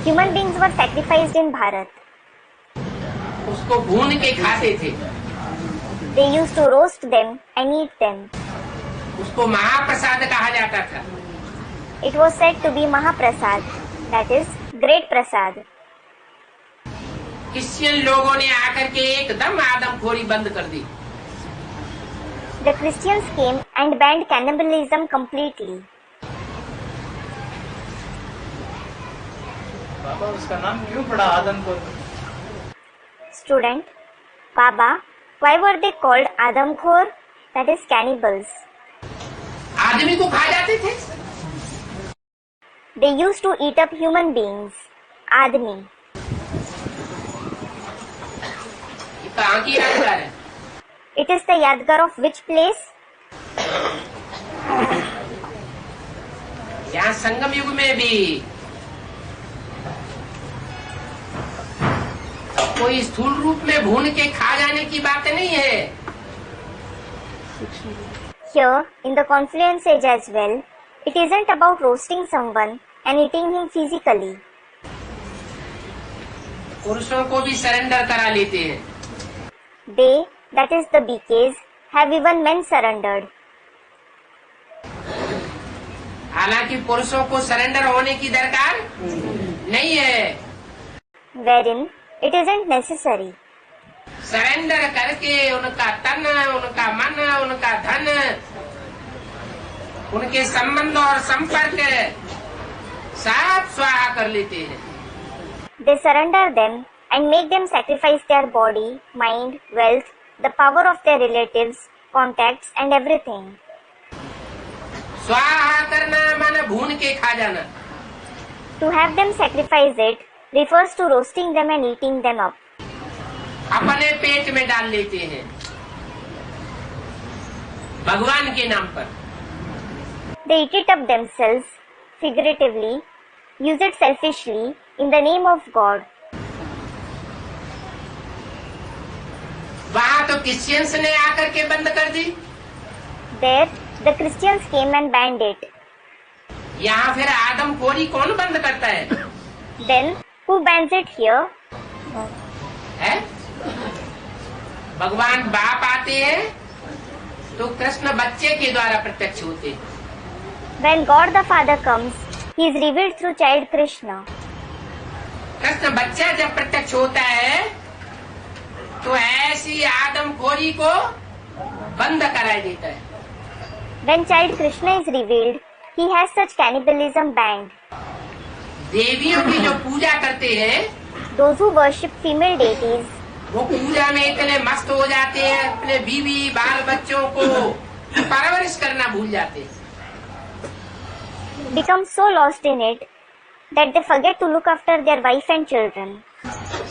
human beings were sacrificed in Bharat. उसको भून के खाते थे। They used to roast them and eat them. उसको महाप्रसाद कहा जाता था। It was said to be Mahaprasad, that is, great prasad. Christian लोगों ने आकर के एकदम आदमखोरी बंद कर दी। The Christians came and banned cannibalism completely. बाबा उसका नाम क्यों पड़ा आदमखोर? Student, Baba, why were they called Adamkhor? That is cannibals. आदमी को खा जाते थे। They used to eat up human beings. आदमी. ये कहाँ की यादगार है? It is the Yadgar of which place? यहाँ संगम युग में भी कोई स्थूल रूप में भून के खा जाने की बात नहीं है. Here, in the Confluence Age as well, it isn't about roasting someone and eating him physically. पुरुषों को भी सरेंडर करा लेते हैं. They, that is the BKs, have even men surrendered. हालांकि पुरुषों को सरेंडर होने की दरकार नहीं है. Wherein, it isn't necessary. Surrender करके उनका तन, उनका मन, उनका धन, उनके संबंध और संपर्क सब स्वाहा कर लेते हैं. They surrender them and make them sacrifice their body, mind, wealth, the power of their relatives, contacts and everything. स्वाहा करना माने भून के खा जाना. To have them sacrifice it refers to roasting them and eating them up. अपने पेट में डाल लेते हैं भगवान के नाम पर. They eat it up themselves, figuratively, use it selfishly in the name of God. वहाँ तो क्रिश्चियंस ने आकर के बंद कर दी. There, the Christians came and banned it. यहाँ फिर आदम खोरी कौन बंद करता है? Then, who bans it here? है? भगवान बाप आते हैं तो कृष्ण बच्चे के द्वारा प्रत्यक्ष होते हैं. When God the Father comes, He is revealed through child Krishna. Krishna बच्चा जब प्रत्यक्ष होता है तो ऐसी आदम खोरी को बंद करा देता है. When child Krishna is revealed, He has such cannibalism banned. देवियों की जो पूजा करते हैं Those who worship female deities, वो पूजा में इतने मस्त हो जाते हैं, अपने बीवी बाल बच्चों को परवरिश करना भूल जाते हैं. become so lost in it that they forget to look after their wife and children.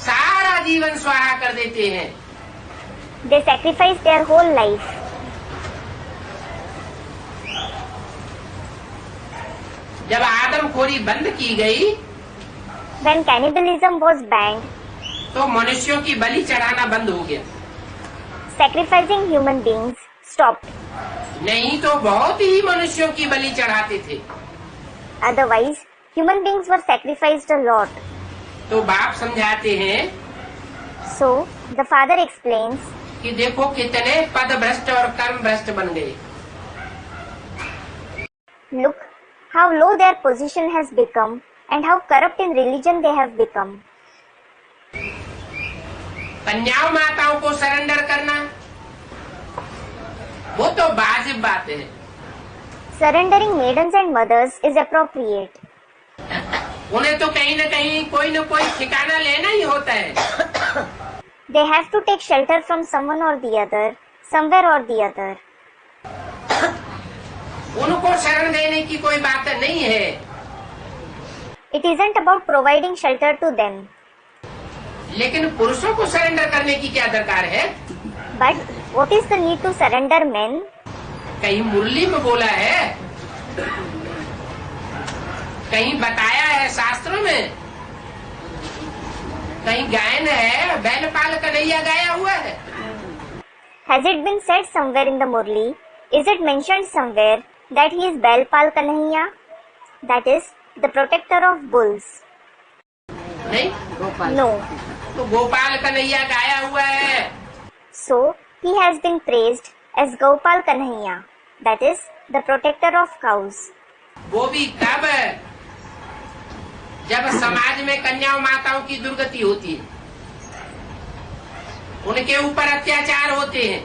सारा जीवन स्वाहा कर देते हैं. They sacrifice their whole life. जब आदम खोरी बंद की गई When cannibalism was banned, तो मनुष्यों की बलि चढ़ाना बंद हो गया. sacrificing human beings stopped. नहीं तो बहुत ही मनुष्यों की बलि चढ़ाते थे. Otherwise, human beings were sacrificed a lot. तो बाप समझाते हैं So, the father explains, कि देखो कितने पद भ्रष्ट और कर्म भ्रष्ट बन गए. look how low their position has become and how corrupt in religion they have become. कन्याओं माताओं को सरेंडर करना वो तो वाजिब बात है. Surrendering maidens and mothers is appropriate. उन्हें तो कहीं न कहीं कोई न कोई ठिकाना लेना ही होता है. They have to take shelter from someone or the other, somewhere or the other. उनको शरण देने की कोई बात नहीं है. It isn't about providing shelter to them. लेकिन पुरुषों को सरेंडर करने की क्या दरकार है? But what is the need to surrender men? कहीं मुरली में बोला है, कहीं बताया है शास्त्रों में, कहीं गायन है, बैलपाल कन्हैया गाया हुआ है. Has it been said somewhere in the Murli? Is it mentioned somewhere that he is Bailpal Kanhaiya? That is, the protector of bulls. नहीं? No. तो गोपाल कन्हैया गाया हुआ है. So, he has been praised as Gopal Kanhaiya. That is, the protector of cows. वो भी तब जब समाज में कन्याओं माताओं की दुर्गति होती है, उनके ऊपर अत्याचार होते हैं.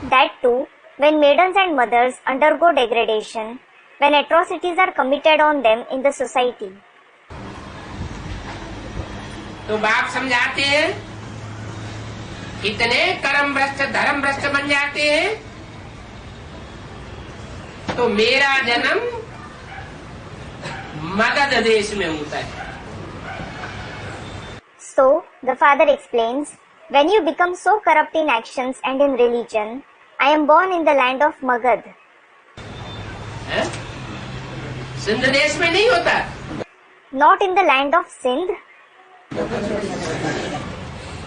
That too, when maidens and mothers undergo degradation, when atrocities are committed on them in the society. तो बाप समझाते हैं इतने कर्म भ्रष्ट धर्म भ्रष्ट बन जाते हैं, तो मेरा जन्म मगध देश में होता है। So, the father explains, when you become so corrupt in actions and in religion, I am born in the land of Magad. है? सिंध देश में नहीं होता। Not in the land of Sindh,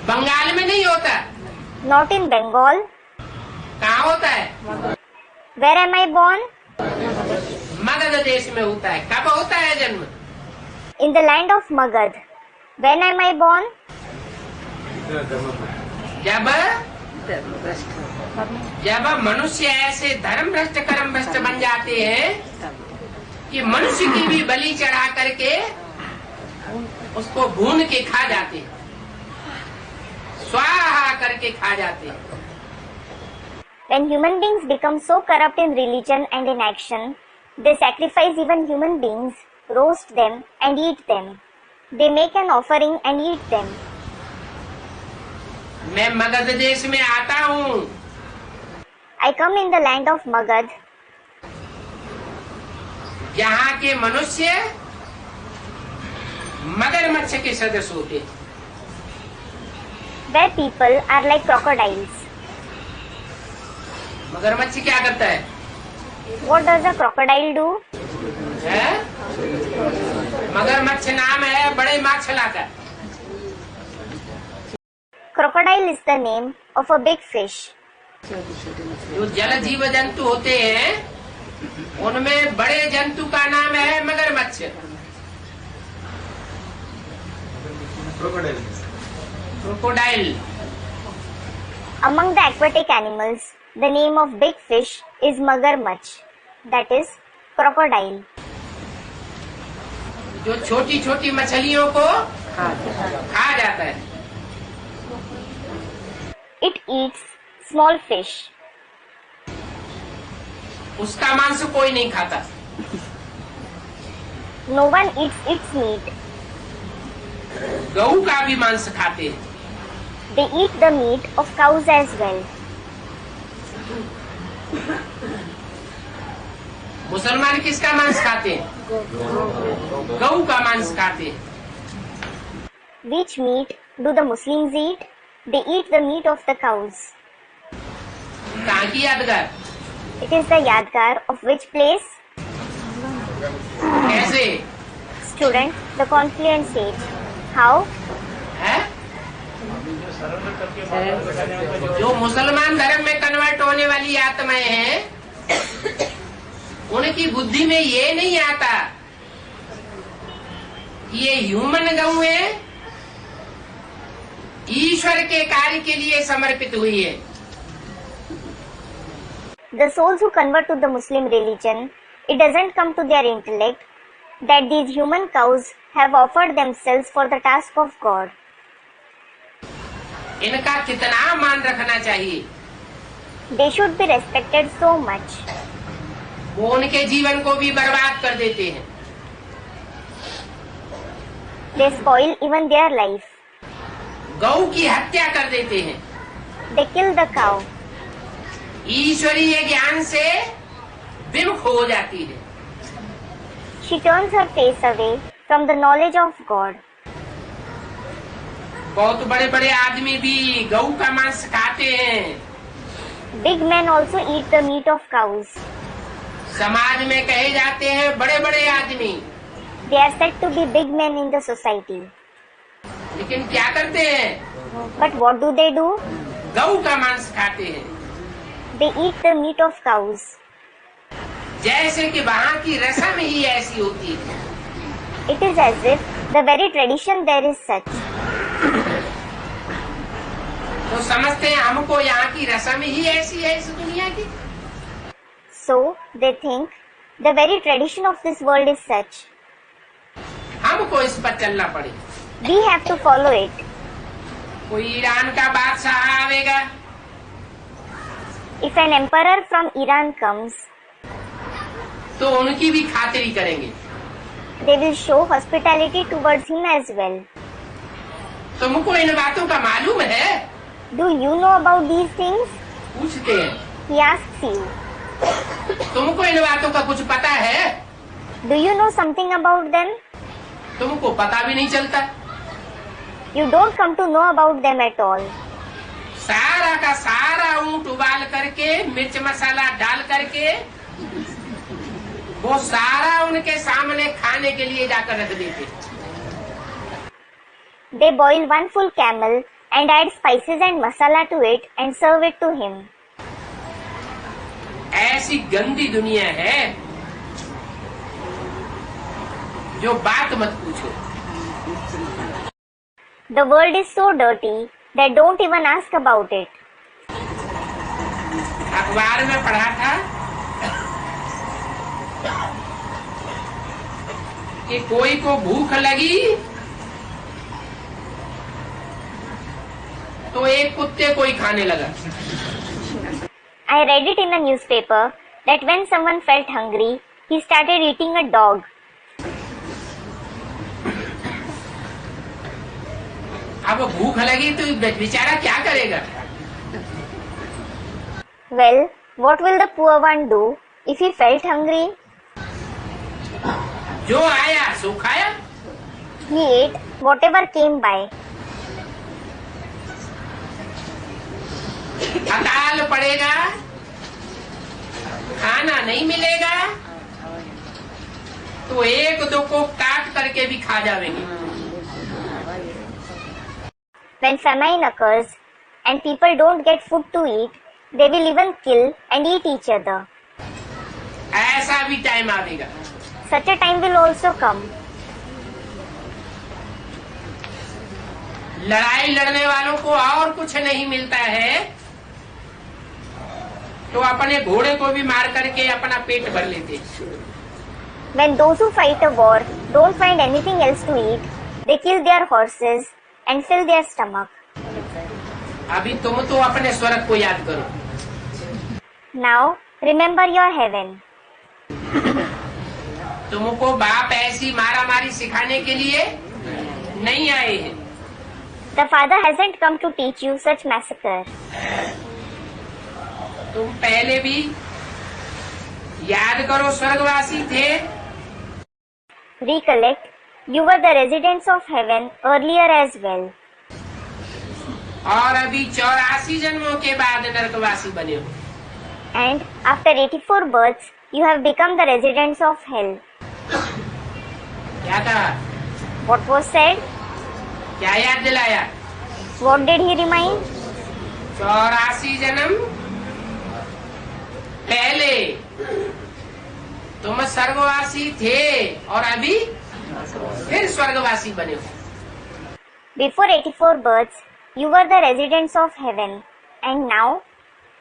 Bengal में नहीं होता। not in Bengal. कहाँ होता है? Where am I born? Magadh देश में होता है। कब होता है जन्म? In the land of Magad. When am I born? जब मनुष्य ऐसे धर्म भ्रष्ट कर्म भ्रष्ट बन जाते हैं कि मनुष्य की भी बलि चढ़ा करके उसको भून के खा जाते हैं, स्वाहा करके खा जाते हैं। When human beings become so corrupt in religion and in action, they sacrifice even human beings, roast them and eat them. They make an offering and eat them. मैं मगध देश में आता हूँ। I come in the land of Magad, यहाँ के मनुष्य मगरमच्छ के सदस्य होते हैं। where people are like crocodiles. मगरमच्छ क्या करता है? What does a crocodile do? है? मगरमच्छ नाम है बड़े माछला का। Crocodile is the name of a big fish. जो जल जीव जंतु होते हैं उनमें बड़े जंतु का नाम है मगरमच्छ। Crocodile. Among the aquatic animals, the name of big fish is magarmach, that is crocodile. जो छोटी छोटी मछलियों को खा जाता है। It eats small fish. उसका मांस कोई नहीं खाता। No one eats its meat. गऊ का भी मांस खाते हैं। They eat the meat of cows as well. मुसलमान किसका मांस खाते हैं? गऊ का मांस खाते हैं। Which meat do the Muslims eat? They eat the meat of the cows. कहाँ की यादगार? It is the Yadgar of which place? कैसे Student, the confluent stage. How? है? जो मुसलमान धर्म में कन्वर्ट होने वाली आत्माएं हैं उनकी बुद्धि में ये नहीं आता कि ये ह्यूमन गऊ है, ईश्वर के कार्य के लिए समर्पित हुई है। The souls who convert to the Muslim religion, it doesn't come to their intellect that these human cows have offered themselves for the task of God. इनका कितना मान रखना चाहिए। They should be respected so much. वो उनके जीवन को भी बर्बाद कर देते हैं। They spoil even their life. गऊ की हत्या कर देते हैं। They kill the cow. ईश्वरीय ज्ञान से विमुख हो जाती है। She turns her face away from the knowledge of God. बहुत बड़े बड़े आदमी भी गऊ का मांस खाते हैं। Big men also eat the meat of cows. समाज में कहे जाते हैं बड़े बड़े आदमी, They are said to be big men in the society. लेकिन क्या करते हैं? But what do they do? गऊ का मांस खाते हैं। They eat the meat of cows. जैसे कि वहाँ की रस्म ही ऐसी होती है। It is as if the very tradition there is such. तो समझते हैं हमको यहाँ की रस्म ही ऐसी है इस दुनिया की। So they think the very tradition of this world is such. हमको इस पर चलना पड़े। We have to follow it. कोई ईरान का बादशाह आवेगा, If an emperor from Iran comes, तो उनकी भी खातिरी करेंगे। they will show hospitality towards him as well. तुमको इन बातों का मालूम है? Do you know about these things? पूछते हैं। He asks you. तुमको इन बातों का कुछ पता है? Do you know something about them? तुमको पता भी नहीं चलता। You don't come to know about them at all. सारा का सारा ऊंट उबाल करके मिर्च मसाला डाल करके वो सारा उनके सामने खाने के लिए जाकर रख देते। They boil one full camel and add spices and masala to it and serve it to him. ऐसी गंदी दुनिया है जो बात मत पूछो। The world is so dirty that don't even ask about it. अखबार में पढ़ा था कि कोई को भूख लगी तो एक कुत्ते को ही खाने लगा। I read it in a newspaper that when someone felt hungry, he started eating a dog. अब भूख लगी तो बेचारा क्या करेगा? Well, what will the poor one do if he felt hungry? जो आया सो खाया। He ate whatever came by. अकाल पड़ेगा, खाना नहीं मिलेगा तो एक दो को काट करके भी खा जाएंगे। When famine occurs and people don't get food to eat, they will even kill and eat each other. ऐसा भी टाइम आएगा। Such a time will also come. लड़ाई लड़ने वालों को और कुछ नहीं मिलता है तो अपने घोड़े को भी मार करके अपना पेट भर लेते। When those who fight a war don't find anything else to eat, they kill their horses and fill their stomach. अभी तुम तो अपने स्वर्ग को याद करो। Now, remember your heaven. तुमको बाप ऐसी मारा मारी सिखाने के लिए नहीं आए हैं। The Father hasn't come to teach you such massacre. तुम पहले भी याद करो स्वर्गवासी थे। Recollect, you were the residents of heaven earlier as well. और अभी 84 जन्मों के बाद नरकवासी बने हो। And after 84 births, you have become the residents of hell. क्या कहा? What was said? क्या याद दिलाया? What did he remind? 84 जन्म पहले तुम स्वर्गवासी थे और अभी फिर स्वर्गवासी बने हो। Before 84 births, you were the residents of heaven, and now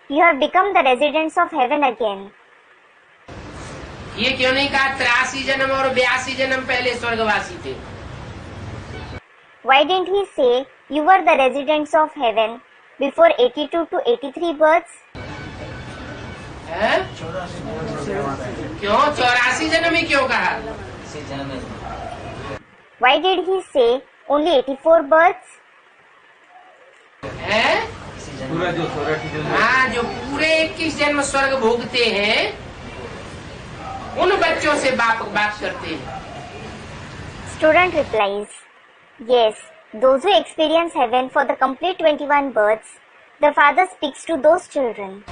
you have become the residents of heaven again. ये क्यों नहीं कहा 83 जन्म और 82 जन्म पहले स्वर्गवासी थे? Why didn't he say you were the residents of heaven before 82 to 83 births? है? क्यों 84 जन्म ही क्यों कहा? Why did he say only 84 births? है? हाँ, जो पूरे 21 जन्म स्वर्ग भोगते हैं उन बच्चों से बात करते हैं। Student replies, yes, those who experience heaven for the complete 21 births, the Father speaks to those children.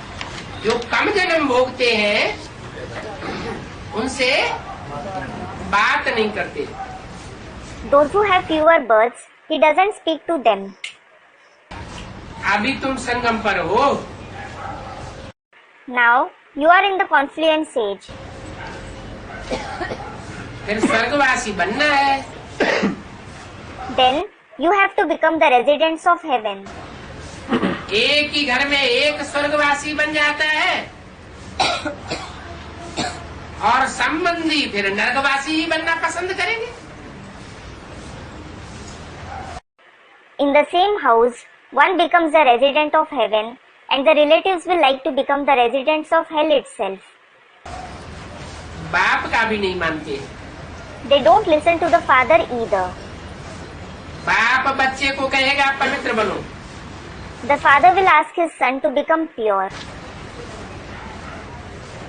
जो कम जन्म भोगते हैं उनसे बात नहीं करते। Those who have fewer births, he doesn't speak to them. अभी तुम संगम पर हो। Now, you are in the confluence age. फिर स्वर्गवासी बनना है। Then, you have to become the residents of heaven. एक ही घर में एक स्वर्गवासी बन जाता है और संबंधी फिर नरकवासी ही बनना पसंद करेंगे। In the same house, one becomes the resident of heaven, and the relatives will like to become the residents of hell itself. बाप का भी नहीं मानते। They don't listen to the father either. बाप बच्चे को कहेगा पवित्र बनो। The father will ask his son to become pure.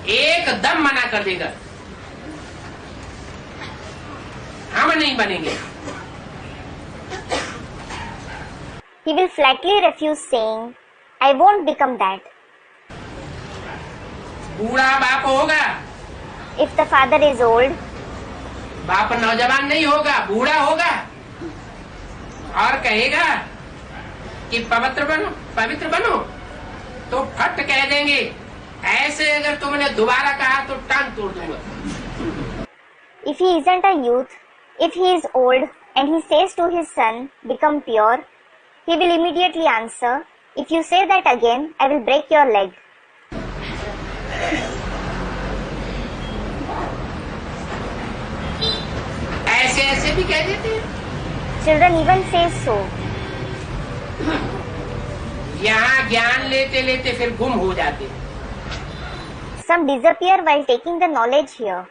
एकदम मना कर देगा। नहीं बनेंगे। He will flatly refuse, saying, I won't become that. बूढ़ा बाप होगा, If the father is old, बाप नौजवान नहीं होगा, बूढ़ा होगा और कहेगा कि पवित्र बनो तो फट कह देंगे, ऐसे अगर तुमने दोबारा कहा तो टांग तोड़ दूंगा। if he isn't a youth, if he is old and he says to his son, become pure, he will immediately answer, if you say that again, I will break your leg. ऐसे भी कह देते हैं। Children even say so. यहाँ ज्ञान लेते लेते फिर गुम हो जाते हैं। Some disappear while taking the knowledge here.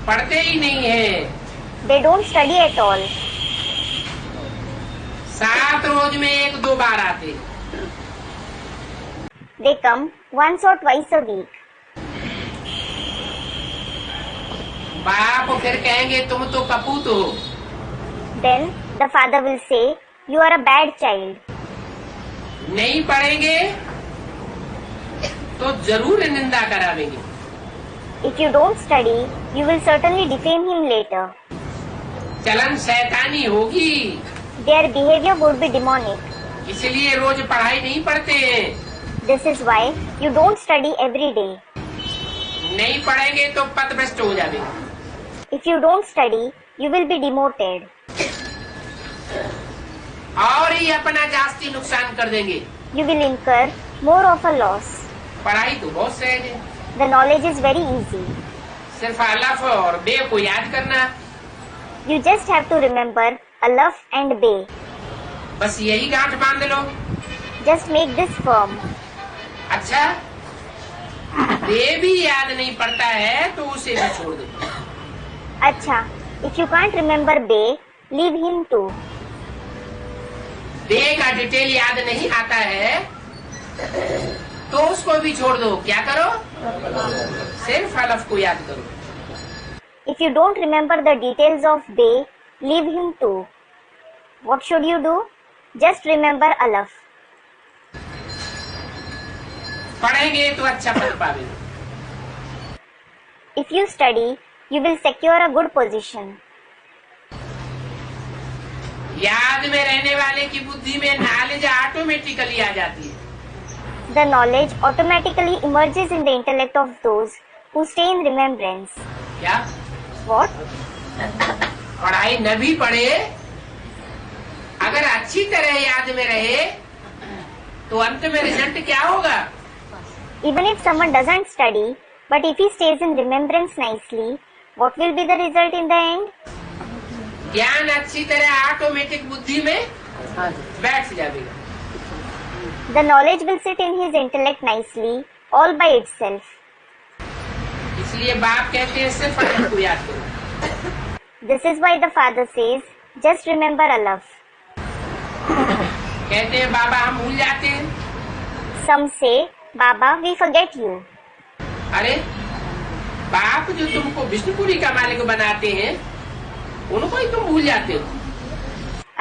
पढ़ते ही नहीं है। They don't study at all. 7 रोज में 1-2 बार आते। They come once or twice a week. बाप फिर कहेंगे तुम तो कपूत हो। Then the father will say, you are a bad child. नहीं पढ़ेंगे तो जरूर निंदा करावेंगे। If you don't study, you will certainly defame him later. चलन शैतानी होगी, Their behavior would be demonic. इसलिए रोज पढ़ाई नहीं पढ़ते हैं। This is why you don't study every day. नहीं पढ़ेंगे तो पथभ्रष्ट हो जाएंगे। If you don't study, you will be demoted. और ही अपना जास्ती नुकसान कर देंगे। You will incur more of a loss. पढ़ाई तो बहुत सहज है, The knowledge is very easy. सिर्फ अलफ और बे को याद करना, You just have to remember alaf and bay. बस यही गांठ बांध लो। Just make this firm. अच्छा, बे भी याद नहीं पड़ता है तो उसे भी छोड़ दो। Acha, if you can't remember bay, leave him too. बे का डिटेल याद नहीं आता है तो उसको भी छोड़ दो। क्या करो, सिर्फ अलफ को याद करो। If you don't remember the details of bay, leave him too. What should you do? Just remember alaf. पढ़ेंगे तो अच्छा पद पावेंगे। If you study, you will secure a good position. याद में रहने वाले की बुद्धि में नॉलेज ऑटोमेटिकली आ जाती है। The knowledge automatically emerges in the intellect of those who stay in remembrance. क्या What? पढ़ाई न भी पढ़े, अगर अच्छी तरह याद में रहे तो अंत में रिजल्ट क्या होगा? Even if someone doesn't study, but if he stays in remembrance nicely, what will be the result in the end? ज्ञान अच्छी तरह ऑटोमेटिक बुद्धि में बैठ जाएगा। The knowledge will sit in his intellect nicely, all by itself. इसलिए बाप कहते हैं सिर्फ अलफ को याद करो। This is why the father says, just remember alaf. कहते हैं बाबा हम भूल जाते हैं। Some say, Baba, we forget you. अरे बाप जो तुमको विष्णुपुरी का मालिक बनाते हैं उनको ही तुम भूल जाते हो।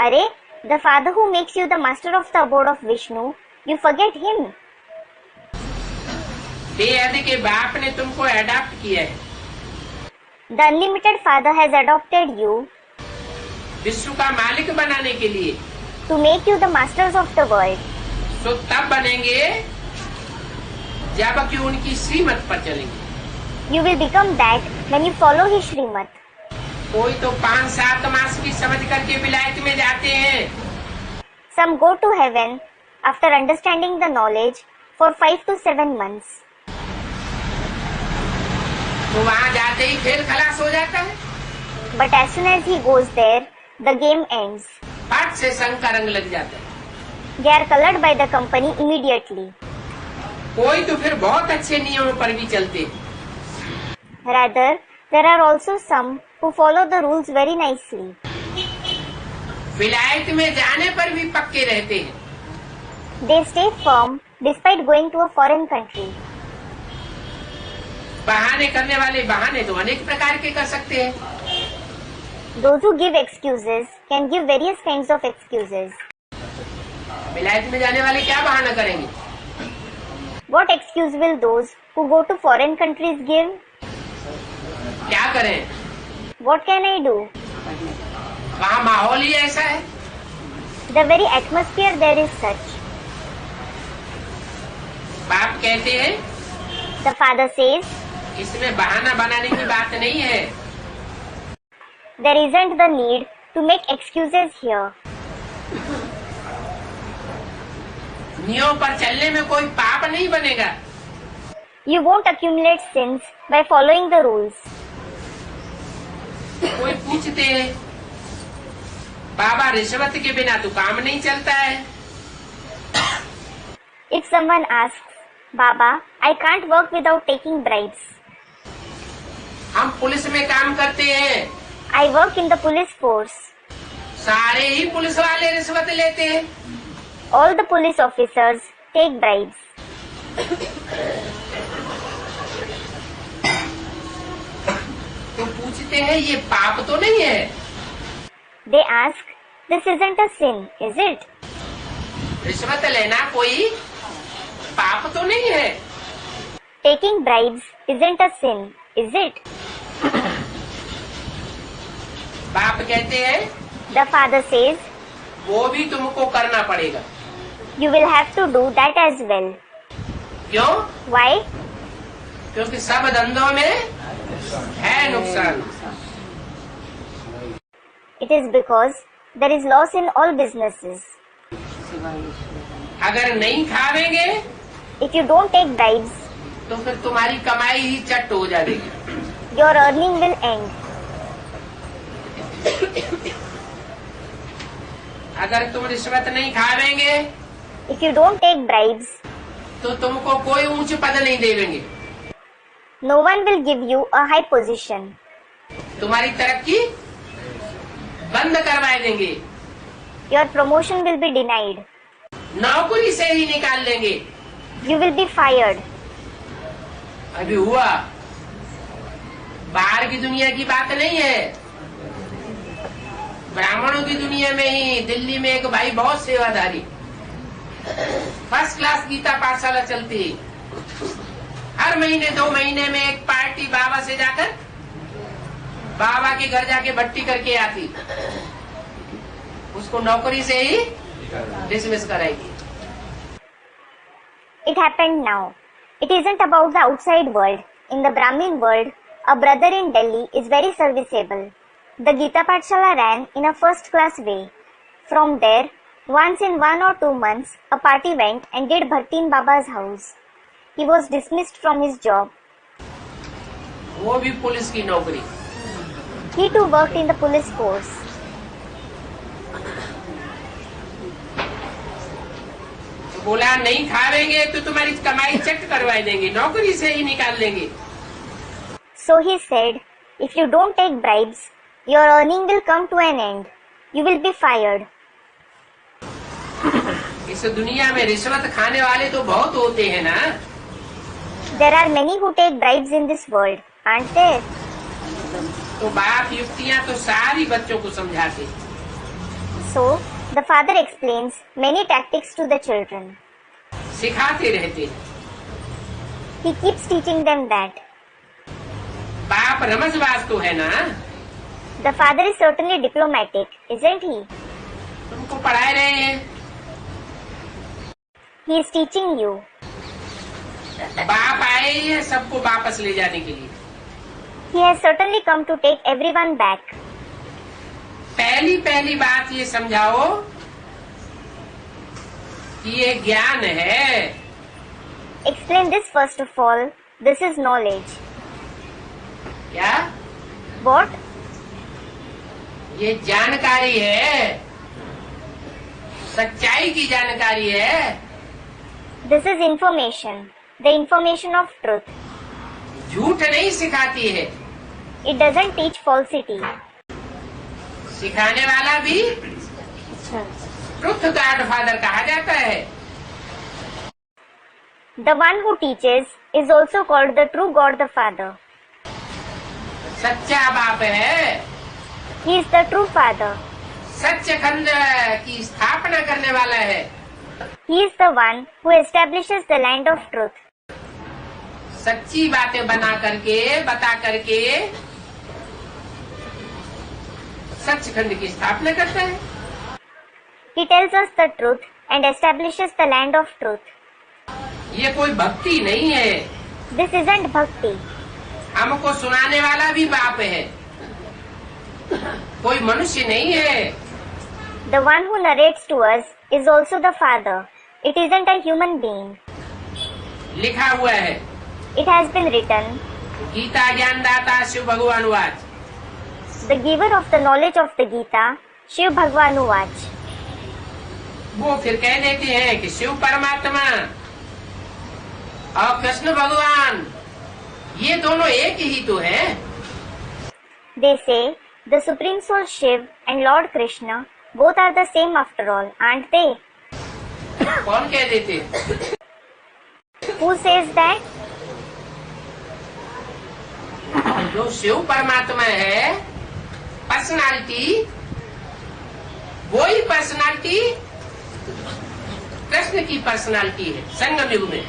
Arey, the father who makes you the master of the abode of Vishnu, you forget him. बेहद के बाप ने तुमको अडॉप्ट किया है। The unlimited father has adopted you विश्व का मालिक बनाने के लिए। to make you the masters of the world. तो तब बनेंगे जबकि उनकी श्रीमत पर चलेंगे। You will become that when you follow his Srimad. कोई तो 5-7 मास की समझ करके विलायत में जाते हैं। Some go to heaven after understanding the knowledge for 5 to 7 months. तो वहाँ जाते ही खेल खलास हो जाता है। But as soon as he goes there, the game ends. फट से संग का रंग लग जाता है। They are colored by the company immediately. कोई तो फिर बहुत अच्छे नियमों पर भी चलते हैं। Rather, there are also some who follow the rules very nicely. विलायत में जाने पर भी पक्के रहते हैं। They stay firm despite going to a foreign country. बहाने करने वाले बहाने तो अनेक प्रकार के कर सकते हैं। Those who give excuses can give various kinds of excuses. विलायत में जाने वाले क्या बहाना करेंगे? What excuse will those who go to foreign countries give? क्या करें? What can I do? वहाँ माहौल ही ऐसा है। The very atmosphere there is such. बाप कहते हैं The father says, इसमें बहाना बनाने की बात नहीं है। there isn't the need to make excuses here. नियम पर चलने में कोई पाप नहीं बनेगा। You won't accumulate sins by following the rules. कोई पूछते हैं बाबा रिश्वत के बिना तो काम नहीं चलता है। If someone asks, Baba, I can't work without taking bribes. हम पुलिस में काम करते हैं, I work in the police force. सारे ही पुलिस वाले रिश्वत लेते हैं। All the police officers take bribes. तो पूछते हैं ये पाप तो नहीं है? They ask, this isn't a sin, is it? रिश्वत लेना कोई पाप तो नहीं है? Taking bribes isn't a sin, is it? बाप कहते हैं The father says, वो भी तुमको करना पड़ेगा। you will have to do that as well. क्यों? Why? क्योंकि सब धंधों में है नुकसान। It is because there is loss in all businesses. अगर नहीं खावेंगे If you don't take bribes, तो फिर तुम्हारी कमाई ही चट हो जाएगी। your earning will end. अगर तुम रिश्वत नहीं खावेंगे If you don't take bribes, तो तुमको कोई ऊंच पद नहीं देवेंगे। no one will give you a high position. तुम्हारी तरक्की बंद करवाए देंगे, Your promotion will be denied. नौकरी से ही निकाल लेंगे। You will be fired. अभी हुआ, बाहर की दुनिया की बात नहीं है। ब्राह्मणों की दुनिया में ही दिल्ली में एक भाई बहुत सेवादारी, फर्स्ट क्लास गीता पाठशाला चलती, हर महीने 2 महीने में एक पार्टी बाबा से जाकर बाबा के घर जाके भट्टी करके आती, उसको नौकरी से ही डिसमिस कराएगी। It happened now. It isn't about the outside world. In the Brahmin world, a brother in Delhi is very serviceable. The Gita Pathshala ran in a first-class way. From there, once in 1 or 2 months, a party went and did bhakti in Baba's house. He was dismissed from his job. वो भी police की नौकरी। He too worked in the police force. तो बोला नहीं खावेंगे तो तुम्हारी कमाई चट करवा देंगे, नौकरी से ही निकाल देंगे। So he said, if you don't take bribes, your earning will come to an end. You will be fired. इस दुनिया में रिश्वत खाने वाले तो बहुत होते हैं ना। There are many who take bribes in this world, aren't there? तो बाप युक्तियाँ तो सारी बच्चों को समझाते, So, the father explains many tactics to the children. सिखाते रहते। He keeps teaching them that. बाप रमजबाज तो है ना, The father is certainly diplomatic, isn't he? तुमको पढ़ाए रहे हैं। He is teaching you. बाप आए ही है सबको वापस ले जाने के लिए। He has certainly come to take everyone back. पहली बात ये समझाओ कि ये ज्ञान है। Explain this first of all. This is knowledge. क्या? What? ये जानकारी है, सच्चाई की जानकारी है। This is information. The information of truth. झूठ नहीं सिखाती है। It doesn't teach falsity. सिखाने वाला भी ट्रुथ गॉडफादर कहा जाता है। The one who teaches is also called the true God the Father. सच्चा बाप है। He is the true Father. Sachkhand की स्थापना करने वाला है। He is the one who establishes the land of truth. सच्ची बातें बना करके बता करके सच्चखंड की स्थापना करता है। He tells us the truth and establishes the land of truth. ये कोई भक्ति नहीं है। This isn't bhakti. हमको सुनाने वाला भी बाप है, कोई मनुष्य नहीं है। The one who narrates to us is also the Father. It isn't a human being. लिखा हुआ है, It has been written, Gita ज्ञानदाता Shiv भगवान watch. the giver of the knowledge of the Gita, Shiv Bhagwanu Vach. वो फिर कह देते हैं कि शिव परमात्मा और कृष्ण भगवान ये दोनों एक ही तो है। They say the Supreme Soul Shiv and Lord Krishna both are the same after all, aren't they? कौन कह देते? Who says that? जो शिव परमात्मा है पर्सनालिटी, वही पर्सनालिटी कृष्ण की पर्सनालिटी है संगम युग में।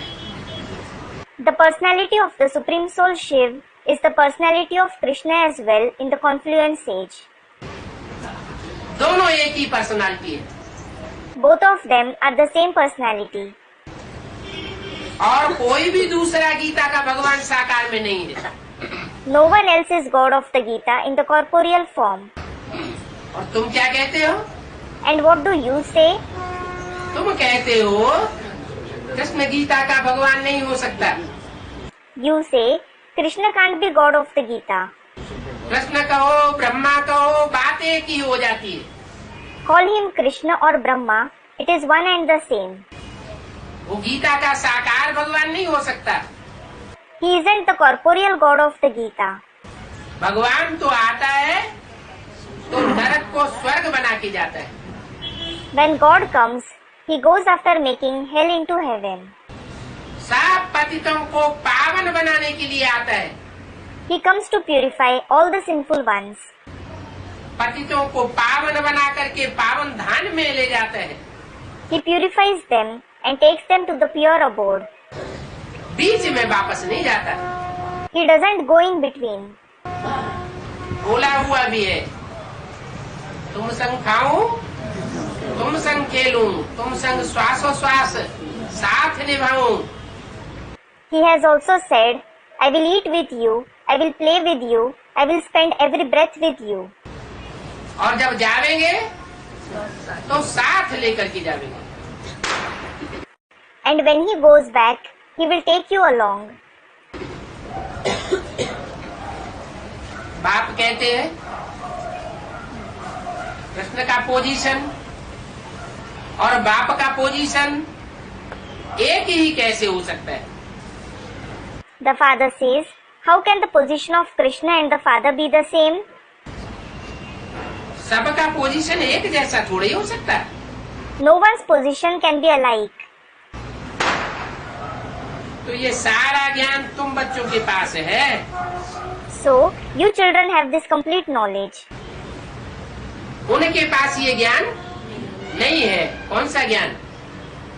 The personality of the Supreme Soul Shiv is the personality of Krishna as well in the confluence age. दोनों एक ही पर्सनालिटी है Both of them are the same personality. और कोई भी दूसरा गीता का भगवान साकार में नहीं है। No one else is God of the Gita in the corporeal form. और तुम क्या कहते हो? And what do you say? तुम कहते हो कृष्ण गीता का भगवान नहीं हो सकता। You say Krishna can't be God of the Gita. Krishna कहो ब्रह्मा कहो बात एक ही हो जाती है। Call him Krishna or Brahma, it is one and the same. वो गीता का साकार भगवान नहीं हो सकता। He isn't the corporeal God of the Gita. भगवान तो आता है तो नरक को स्वर्ग बना के जाता है। When God comes, he goes after making hell into heaven. सब पतितों को पावन बनाने के लिए आता है। He comes to purify all the sinful ones. पतितों को पावन बना करके पावन धाम में ले जाता है। He purifies them and takes them to the pure abode. बीच में वापस नहीं जाता। He doesn't go in between. बोला हुआ भी है, तुम संग खाऊं, तुम संग खेलूं, तुम संग श्वासोश्वास साथ निभाऊं। He has also said, I will eat with you, I will play with you, I will spend every breath with you. और जब जावेंगे तो साथ लेकर के जावेंगे। And when he goes back, he will take you along. बाप कहते हैं कृष्ण का पोजीशन और बाप का पोजीशन एक ही कैसे हो सकता है? The father says, how can the position of Krishna and the father be the same? सबका पोजीशन एक जैसा थोड़ा ही हो सकता है। No one's position can be alike. तो ये सारा ज्ञान तुम बच्चों के पास है। So, you children have this complete knowledge. उनके पास ये ज्ञान नहीं है। कौन सा ज्ञान?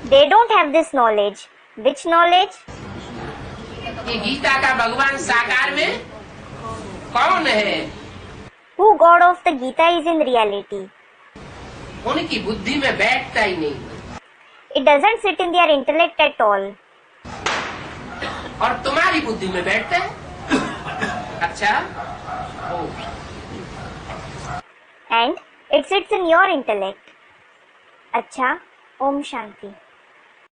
They don't have this knowledge. Which knowledge? कि गीता का भगवान साकार में कौन है? Who God of the Gita is in reality. उनकी बुद्धि में बैठता ही नहीं। It doesn't sit in their intellect at all. और तुम्हारी बुद्धि में बैठता है। अच्छा ओ। And it sits in your intellect. अच्छा, Om Shanti.